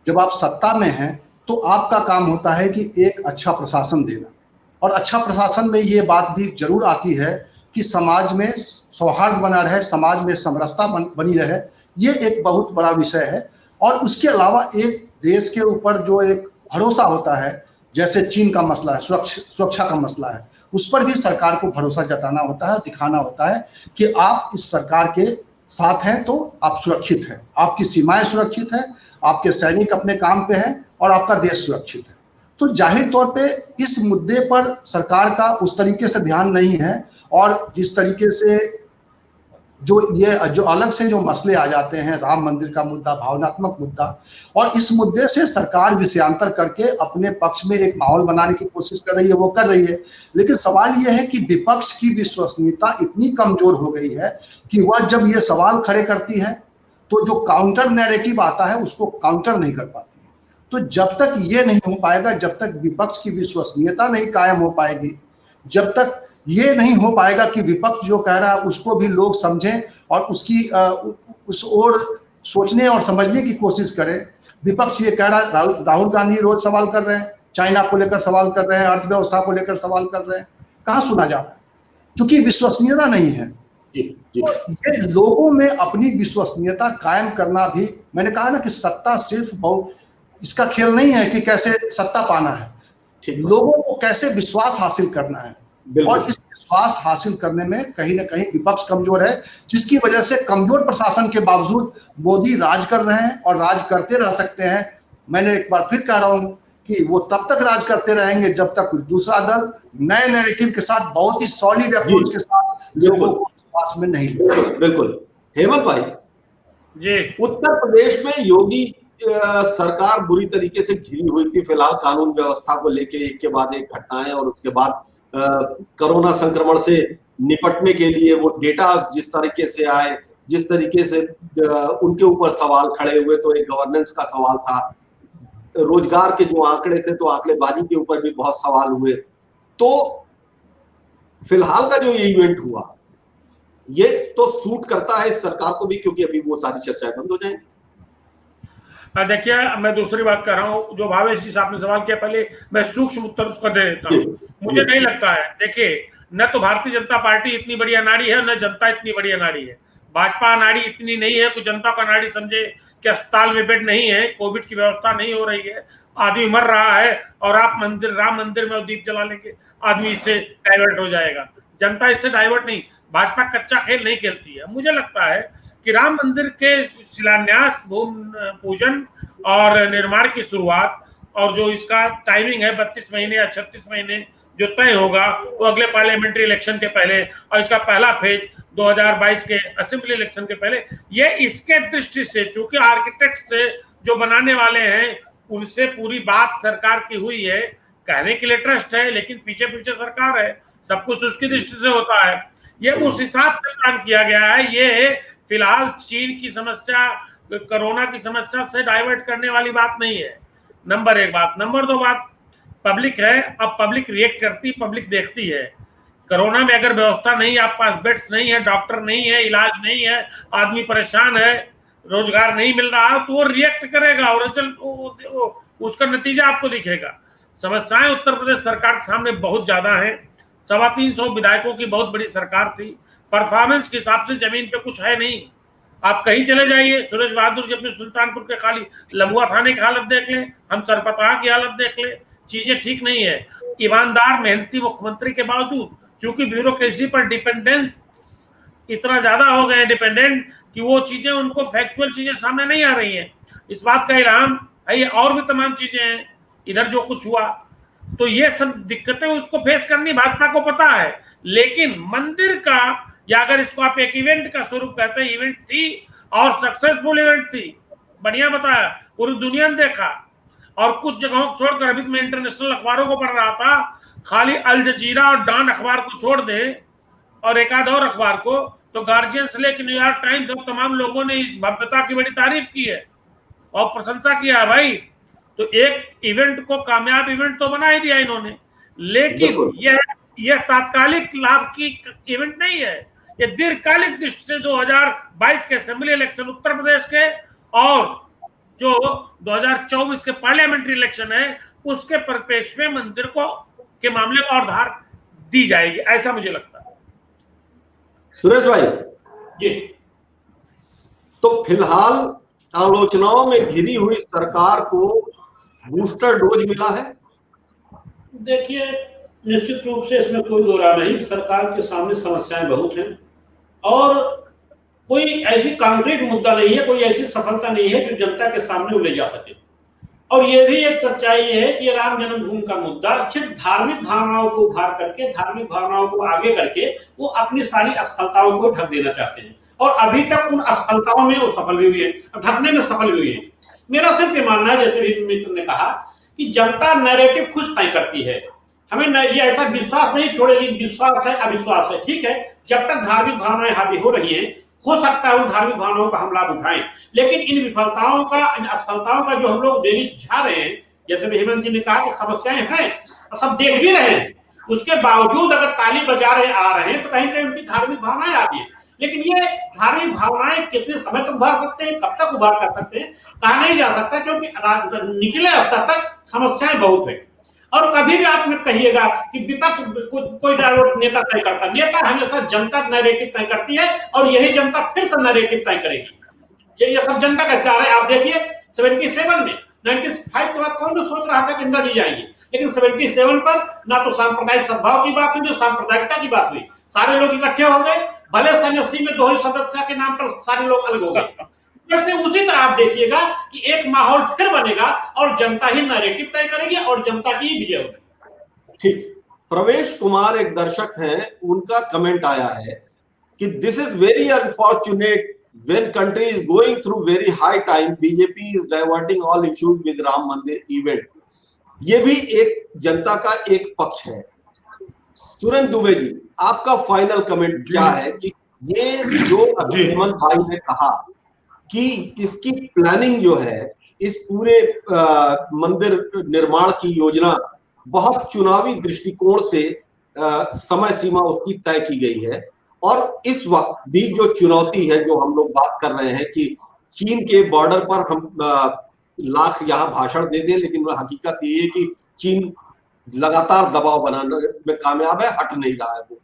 जब आप सत्ता में हैं, तो आपका काम होता है कि एक अच्छा प्रशासन देना। और अच्छा प्रशासन में ये बात भी जरूर आती है कि समाज में सौहार्द बना रहे, समाज में समरसता बनी रहे, ये एक बहुत बड़ा विषय है। और उसके अलावा एक देश के ऊपर जो एक भरोसा होता है, जैसे चीन का मसला है, सुरक्षा का मसला है, उस पर भी सरकार को भरोसा जताना होता है, दिखाना होता है कि आप इस सरकार के साथ हैं तो आप सुरक्षित हैं, आपकी सीमाएं सुरक्षित हैं, आपके सैनिक अपने काम पे हैं और आपका देश सुरक्षित है। तो जाहिर तौर पे इस मुद्दे पर सरकार का उस तरीके से ध्यान नहीं है। और जिस तरीके से जो अलग से जो मसले आ जाते हैं, राम मंदिर का मुद्दा, भावनात्मक मुद्दा, और इस मुद्दे से सरकार विषयांतर करके अपने पक्ष में एक माहौल बनाने की कोशिश कर रही है, वो कर रही है। लेकिन सवाल यह है कि विपक्ष की विश्वसनीयता इतनी कमजोर हो गई है कि वह जब ये सवाल खड़े करती है तो जो काउंटर नैरेटिव आता है उसको काउंटर नहीं कर पाती है। तो जब तक ये नहीं हो पाएगा, जब तक विपक्ष की विश्वसनीयता नहीं कायम हो पाएगी, जब तक ये नहीं हो पाएगा कि विपक्ष जो कह रहा है उसको भी लोग समझें और उसकी उस ओर सोचने और समझने की कोशिश करें। विपक्ष ये कह रहा है, राहुल गांधी रोज सवाल कर रहे हैं, चाइना को लेकर सवाल कर रहे हैं, अर्थव्यवस्था को लेकर सवाल कर रहे हैं, कहाँ सुना जा रहा है? क्योंकि विश्वसनीयता नहीं है। तो ये लोगों में अपनी विश्वसनीयता कायम करना भी, मैंने कहा ना कि सत्ता सिर्फ बहुत इसका खेल नहीं है कि कैसे सत्ता पाना है, लोगों को कैसे विश्वास हासिल करना है। और इस विश्वास हासिल करने में कहीं ना कहीं विपक्ष कमजोर है, जिसकी वजह से कमजोर प्रशासन के बावजूद मोदी राज कर रहे हैं और राज करते रह सकते हैं। मैंने एक बार फिर कह रहा हूं कि वो तब तक राज करते रहेंगे जब तक दूसरा दल नए नैरेटिव के साथ, बहुत ही सॉलिड अप्रोच के साथ लोगों को विश्वास में नहीं ले। बिल्कुल। हेमंत भाई जी, उत्तर प्रदेश में योगी सरकार बुरी तरीके से घिरी हुई थी, फिलहाल कानून व्यवस्था को लेके एक के बाद एक घटनाएं, और उसके बाद कोरोना संक्रमण से निपटने के लिए वो डेटा जिस तरीके से आए, जिस तरीके से उनके ऊपर सवाल खड़े हुए, तो एक गवर्नेंस का सवाल था, रोजगार के जो आंकड़े थे तो आंकड़ेबाजी के ऊपर भी बहुत सवाल हुए। तो फिलहाल का जो ये इवेंट हुआ ये तो सूट करता है इस सरकार को भी, क्योंकि अभी वो सारी चर्चाएं बंद हो जाएंगी। देखिए, मैं दूसरी बात कर रहा हूँ, जो भावेश जी आपने सवाल किया, पहले मैं सूक्ष्म उत्तर उसका दे देता हूँ। मुझे नहीं लगता है, देखिए, न तो भारतीय जनता पार्टी इतनी बड़ी अनाड़ी है, न जनता इतनी बड़ी अनाड़ी है। भाजपा अनाड़ी इतनी नहीं है कि जनता का अनाड़ी समझे कि अस्पताल में बेड नहीं है, कोविड की व्यवस्था नहीं हो रही है, आदमी मर रहा है और आप राम मंदिर में दीप जला लेंगे, आदमी इससे डाइवर्ट हो जाएगा। जनता इससे डाइवर्ट नहीं, भाजपा कच्चा खेल नहीं खेलती है। मुझे लगता है कि राम मंदिर के शिलान्यास, भूमि पूजन और निर्माण की शुरुआत, और जो इसका टाइमिंग है 32 महीने या 36 महीने जो तय होगा, वो अगले पार्लियामेंट्री इलेक्शन के पहले, और इसका पहला फेज 2022 के असेंबली इलेक्शन के पहले, ये इसके दृष्टि से, चूंकि आर्किटेक्ट से जो बनाने वाले हैं उनसे पूरी बात सरकार की हुई है, कहने के लिए ट्रस्ट है, लेकिन पीछे पीछे सरकार है, सब कुछ उसकी दृष्टि से होता है। ये उस हिसाब से प्लान किया गया है। ये फिलहाल चीन की समस्या, कोरोना की समस्या से डाइवर्ट करने वाली बात नहीं है। नंबर 1 बात। नंबर 2 बात, पब्लिक है, अब पब्लिक रिएक्ट करती, पब्लिक देखती है। कोरोना में अगर व्यवस्था नहीं, आप पास बेड्स नहीं है, डॉक्टर नहीं है, इलाज नहीं है, आदमी परेशान है, रोजगार नहीं मिल रहा है, तो वो रिएक्ट करेगा और उसका नतीजा आपको दिखेगा। समस्याएं उत्तर प्रदेश सरकार के सामने बहुत ज्यादा हैं। 350 विधायकों की बहुत बड़ी सरकार थी, परफॉर्मेंस के हिसाब से जमीन पे कुछ है नहीं। आप कहीं चले जाइए, सुरेश बहादुर जी अपने सुल्तानपुर के खाली लबुआ थाने की हालत देख ले, हम सरपतहा की हालत देख ले, चीजें ठीक नहीं है। ईमानदार मेहनती मुख्यमंत्री के बावजूद चूंकि ब्यूरोक्रेसी पर डिपेंडेंस इतना ज्यादा हो गए हैं, डिपेंडेंट, कि वो चीजें उनको फैक्चुअल चीजें सामने नहीं आ रही हैं। इस बात का इल्हाम है, ये और भी तमाम चीजें हैं इधर जो कुछ हुआ, तो ये सब दिक्कतें उसको फेस करनी भाजपा को पता है। लेकिन मंदिर का, या अगर इसको आप एक इवेंट का स्वरूप कहते हैं, इवेंट थी और सक्सेसफुल इवेंट थी, बढ़िया बताया, पूरी दुनिया ने देखा। और कुछ जगहों को छोड़कर, अभी मैं इंटरनेशनल अखबारों को पढ़ रहा था, खाली अल जजीरा और डॉन अखबार को छोड़ दे और एक आध और अखबार को, तो गार्जियन से लेकर न्यूयॉर्क टाइम्स और तमाम लोगों ने इस भव्यता की बड़ी तारीफ की है और प्रशंसा किया है भाई। तो एक इवेंट को कामयाब इवेंट तो बना ही दिया इन्होंने, लेकिन यह तात्कालिक लाभ की इवेंट नहीं है। ये दीर्घकालिक दृष्टि से 2022 के असेंबली इलेक्शन उत्तर प्रदेश के और जो 2024 के पार्लियामेंट्री इलेक्शन है, उसके परिप्रेक्ष्य में मंदिर को के मामले को और धार दी जाएगी, ऐसा मुझे लगता है। सुरेश भाई जी, तो फिलहाल आलोचनाओं में घिरी हुई सरकार को बूस्टर डोज मिला है। देखिए, निश्चित रूप से इसमें कोई दो राय नहीं, सरकार के सामने समस्याएं बहुत हैं और कोई ऐसी कॉन्क्रीट मुद्दा नहीं है, कोई ऐसी सफलता नहीं है जो जनता के सामने वो ले जा सके। और ये भी एक सच्चाई है कि राम जन्मभूमि का मुद्दा सिर्फ धार्मिक भावनाओं को उभार करके, धार्मिक भावनाओं को आगे करके वो अपनी सारी असफलताओं को ढक देना चाहते हैं और अभी तक उन असफलताओं में वो सफल भी हुए हैं, ढकने में सफल भी हुए हैं। मेरा सिर्फ ये मानना है, जैसे भी मित्र ने कहा, कि जनता नैरेटिव खुद तय करती है। हमें ये ऐसा विश्वास नहीं छोड़ेगी, विश्वास है अविश्वास है, ठीक है, जब तक धार्मिक भावनाएं हावी हो रही हैं, हो सकता है उन धार्मिक भावनाओं का हम लाभ उठाएं, लेकिन इन विफलताओं का, इन असफलताओं का जो हम लोग डेली झा रहे हैं, जैसे भी हेमंत जी ने कहा कि समस्याएं हैं, सब देख भी रहे हैं, उसके बावजूद अगर ताली बजा रहे आ रहे हैं तो कहीं कहीं उनकी धार्मिक भावनाएं आती है। लेकिन ये धार्मिक भावनाएं कितने समय तक उभार सकते हैं, कब तक उभार कर सकते हैं, कहा नहीं जा सकता, क्योंकि निचले स्तर तक समस्याएं बहुत है। और कभी भी आप मत कहिएगा कि विपक्ष कोई नेता तय करता, नेता हमेशा जनता नैरेटिव तय करती है और यही जनता फिर से नैरेटिव तय करेगी। ये सब जनता का अधिकार है। आप देखिए 77 में 95 के बाद कौन तो सोच रहा था कि इंदिरा जी जाएंगे, लेकिन 77 पर ना तो सांप्रदायिक सद्भाव की बात हुई, जो सांप्रदायिकता की बात हुई, सारे लोग इकट्ठे हो गए, भले सन्यासी में 2 ही सदस्य के नाम पर सारे लोग अलग हो गए। जैसे उसी तरह आप देखिएगा कि एक माहौल फिर बनेगा और जनता ही नैरेटिव तय करेगी और जनता की ही विजय होगी। ठीक, प्रवेश कुमार एक दर्शक हैं, उनका कमेंट आया है कि this is very unfortunate when country is going through very high time, BJP is diverting all issues with Ram मंदिर इवेंट। ये भी एक जनता का एक पक्ष है। सुरेंद्र दुबे जी, आपका फाइनल कमेंट क्या है कि ये जो अभी हेमंत भाई ने कहा कि इसकी प्लानिंग जो है, इस पूरे मंदिर निर्माण की योजना बहुत चुनावी दृष्टिकोण से समय सीमा उसकी तय की गई है, और इस वक्त भी जो चुनौती है, जो हम लोग बात कर रहे हैं कि चीन के बॉर्डर पर हम लाख यहाँ भाषण दे दें, लेकिन हकीकत ये है कि चीन लगातार दबाव बनाने में कामयाब है, हट नहीं रहा है। वो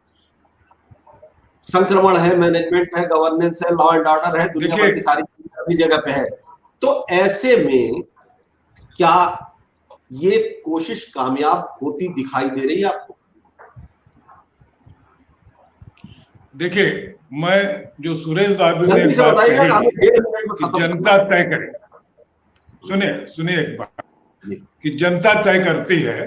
संक्रमण है, मैनेजमेंट है, गवर्नेंस है, लॉ एंड ऑर्डर है, दुनिया भर की सारी अपनी जगह पे है। तो ऐसे में क्या ये कोशिश कामयाब होती दिखाई दे रही है आपको? देखिए, मैं जो सुरेश बाबू ने बात कही, जनता तय करे, सुनिए एक बात, कि जनता तय करती है,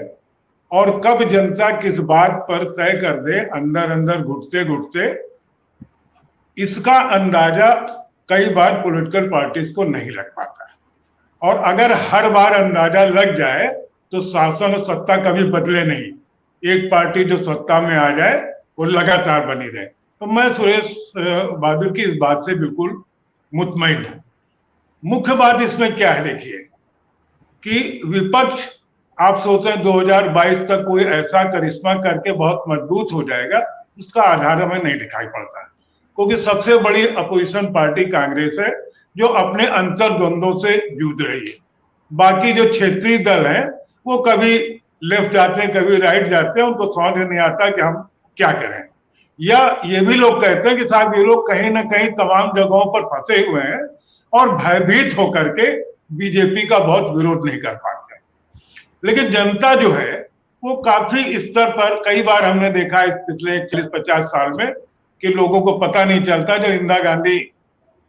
और कब जनता किस बात पर तय कर दे, अंदर अंदर घुटते घुटते, इसका अंदाजा कई बार पॉलिटिकल पार्टीज को नहीं लग पाता है। और अगर हर बार अंदाजा लग जाए तो शासन और सत्ता कभी बदले नहीं। एक पार्टी जो सत्ता में आ जाए वो लगातार बनी रहे। तो मैं सुरेश बहादुर की इस बात से बिल्कुल मुतमईन हूं। मुख्य बात इसमें क्या है, देखिए कि विपक्ष, आप सोचते हैं 2022 तक कोई ऐसा करिश्मा करके बहुत मजबूत हो जाएगा, उसका आधार हमें नहीं दिखाई पड़ता है, क्योंकि सबसे बड़ी अपोजिशन पार्टी कांग्रेस है जो अपने अंतर्द्वंद्वों से जूझ रही है। बाकी जो क्षेत्रीय दल हैं वो कभी लेफ्ट जाते हैं, कभी राइट जाते हैं, उनको समझ नहीं आता कि हम क्या करें। या ये भी लोग कहते हैं कि साहब ये लोग कहीं ना कहीं तमाम जगहों पर फंसे हुए हैं और भयभीत होकर के बीजेपी का बहुत विरोध नहीं कर पाते। लेकिन जनता जो है वो काफी स्तर पर, कई बार हमने देखा है पिछले 40-50 साल में कि लोगों को पता नहीं चलता, जब इंदिरा गांधी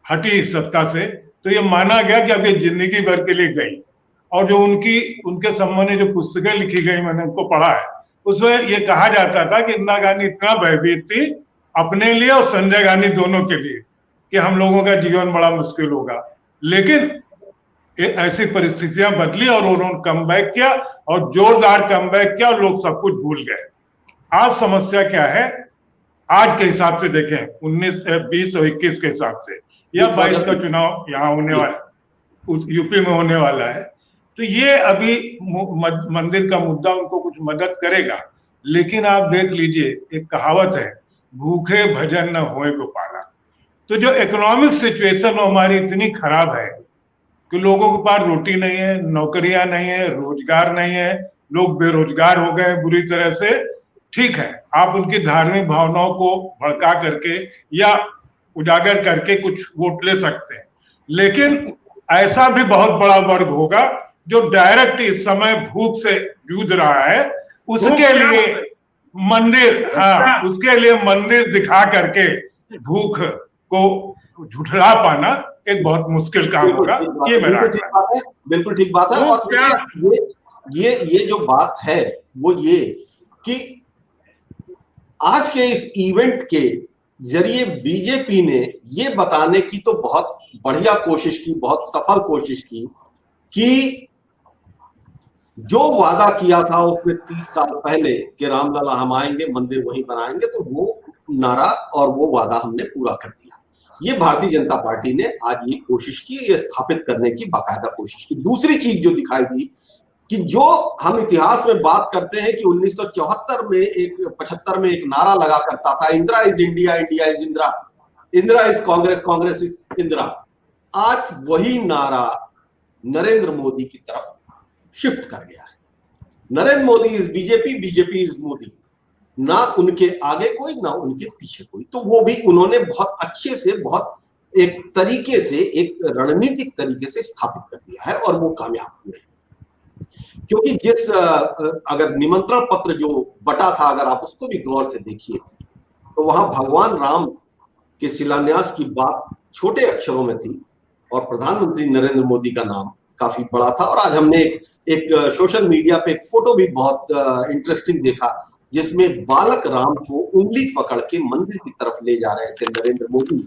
हटी सत्ता से तो ये माना गया कि अब ये जिंदगी भर के लिए गई। और जो उनके संबंध में जो पुस्तकें लिखी गई, मैंने उनको पढ़ा है, उसमें ये कहा जाता था कि इंदिरा गांधी इतना भयभीत थी अपने लिए और संजय गांधी दोनों के लिए कि हम लोगों का जीवन बड़ा मुश्किल होगा। लेकिन ऐसी परिस्थितियां बदली और उन्होंने कमबैक किया और जोरदार कमबैक किया और लोग सब कुछ भूल गए। आज समस्या क्या है, आज के हिसाब से देखें 19, 20 और 21 के हिसाब से, या 22 का चुनाव यहाँ होने वाला, यूपी में होने वाला है, तो ये अभी मंदिर का मुद्दा उनको कुछ मदद करेगा। लेकिन आप देख लीजिए, एक कहावत है, भूखे भजन न होए गोपाला। तो जो इकोनॉमिक सिचुएशन हमारी इतनी खराब है कि लोगों के पास रोटी नहीं है, नौकरियां नहीं है, रोजगार नहीं है, लोग बेरोजगार हो गए बुरी तरह से। ठीक है, आप उनकी धार्मिक भावनाओं को भड़का करके या उजागर करके कुछ वोट ले सकते हैं, लेकिन ऐसा भी बहुत बड़ा वर्ग होगा जो डायरेक्ट इस समय भूख से जूझ रहा है, उसके लिए मंदिर, हाँ, उसके लिए मंदिर दिखा करके भूख को झुठला पाना एक बहुत मुश्किल काम होगा। ये मेरा बिल्कुल ठीक बात है। और ये जो बात है वो ये कि आज के इस इवेंट के जरिए बीजेपी ने ये बताने की तो बहुत बढ़िया कोशिश की, बहुत सफल कोशिश की कि जो वादा किया था उसमें 30 साल पहले कि रामलला हम आएंगे, मंदिर वहीं बनाएंगे, तो वो नारा और वो वादा हमने पूरा कर दिया। ये भारतीय जनता पार्टी ने आज ये कोशिश की, ये स्थापित करने की बाकायदा कोशिश की। दूसरी चीज जो दिखाई दी कि जो हम इतिहास में बात करते हैं कि 1974 में 75 में एक नारा लगा करता था, Indira is India, India is Indira, Indira is Congress, Congress is Indira. आज वही नारा नरेंद्र मोदी की तरफ शिफ्ट कर गया है। Narendra Modi is BJP, BJP is Modi, ना उनके आगे कोई ना उनके पीछे कोई। तो वो भी उन्होंने बहुत अच्छे से, बहुत एक तरीके से, एक रणनीतिक तरीके से स्थापित कर दिया है और वो कामयाब हुए। क्योंकि जिस अगर निमंत्रण पत्र जो बटा था, अगर आप उसको भी गौर से देखिए तो वहां भगवान राम के शिलान्यास की बात छोटे अक्षरों में थी और प्रधानमंत्री नरेंद्र मोदी का नाम काफी बड़ा था। और आज हमने एक सोशल मीडिया पे एक फोटो भी बहुत इंटरेस्टिंग देखा जिसमें बालक राम को उंगली पकड़ के मंदिर की तरफ ले जा रहे थे नरेंद्र मोदी।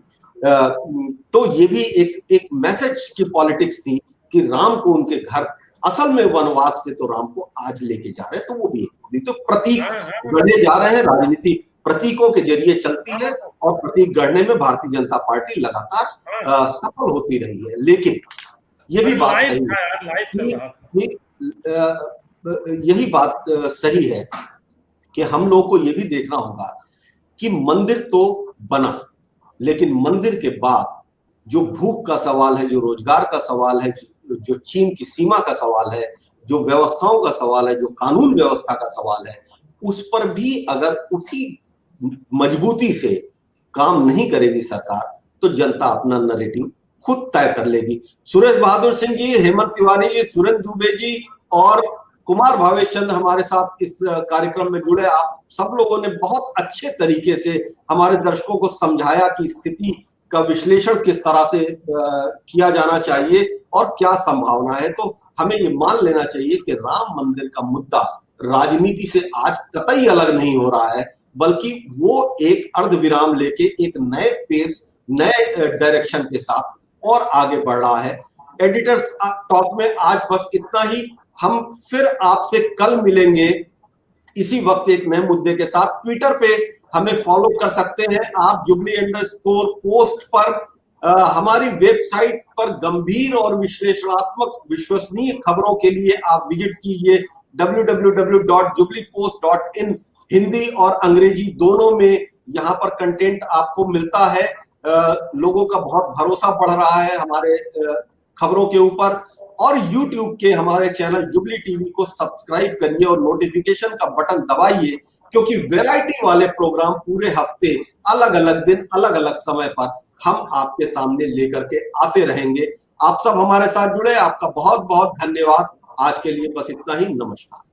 तो ये भी एक मैसेज की पॉलिटिक्स थी कि राम को उनके घर, असल में वनवास से तो राम को आज लेके जा रहे हैं, तो वो भी एक तो प्रतीक गढ़े जा रहे हैं। राजनीति प्रतीकों के जरिए चलती है और प्रतीक गढ़ने में भारतीय जनता पार्टी लगातार सफल होती रही है। लेकिन ये भी बात सही है, यही बात सही है कि हम लोग को ये भी देखना होगा कि मंदिर तो बना, लेकिन मंदिर के बाद जो भूख का सवाल है, जो रोजगार का सवाल है, जो चीन की सीमा का सवाल है, जो व्यवस्थाओं का सवाल है, जो कानून व्यवस्था का सवाल है, उस पर भी अगर उसी मजबूती से काम नहीं करेगी सरकार तो जनता अपना नैरेटिव खुद तय कर लेगी। सुरेश बहादुर सिंह जी, हेमंत तिवारी जी, सुरेंद्र दुबे जी और कुमार भावेश चंद हमारे साथ इस कार्यक्रम में जुड़े। आप सब लोगों ने बहुत अच्छे तरीके से हमारे दर्शकों को समझाया कि स्थिति का विश्लेषण किस तरह से किया जाना चाहिए और क्या संभावना है। तो हमें ये मान लेना चाहिए कि राम मंदिर का मुद्दा राजनीति से आज कतई अलग नहीं हो रहा है, बल्कि वो एक अर्धविराम लेके एक नए पेस, नए डायरेक्शन के साथ और आगे बढ़ रहा है। एडिटर्स टॉक में आज बस इतना ही। हम फिर आपसे कल मिलेंगे इसी वक्त एक नए मुद्दे के साथ। ट्विटर पे हमें फॉलो कर सकते हैं। आप जुबली_पोस्ट पर हमारी वेबसाइट पर गंभीर और विश्लेषणात्मक विश्वसनीय खबरों के लिए आप विजिट कीजिए www.jublipost.in। हिंदी और अंग्रेजी दोनों में यहाँ पर कंटेंट आपको मिलता है। लोगों का बहुत भरोसा बढ़ रहा है हमारे खबरों के ऊपर। और YouTube के हमारे चैनल जुबली टीवी को सब्सक्राइब करिए और नोटिफिकेशन का बटन दबाइए, क्योंकि वैरायटी वाले प्रोग्राम पूरे हफ्ते अलग अलग दिन अलग अलग समय पर हम आपके सामने लेकर के आते रहेंगे। आप सब हमारे साथ जुड़े, आपका बहुत बहुत धन्यवाद। आज के लिए बस इतना ही। नमस्कार।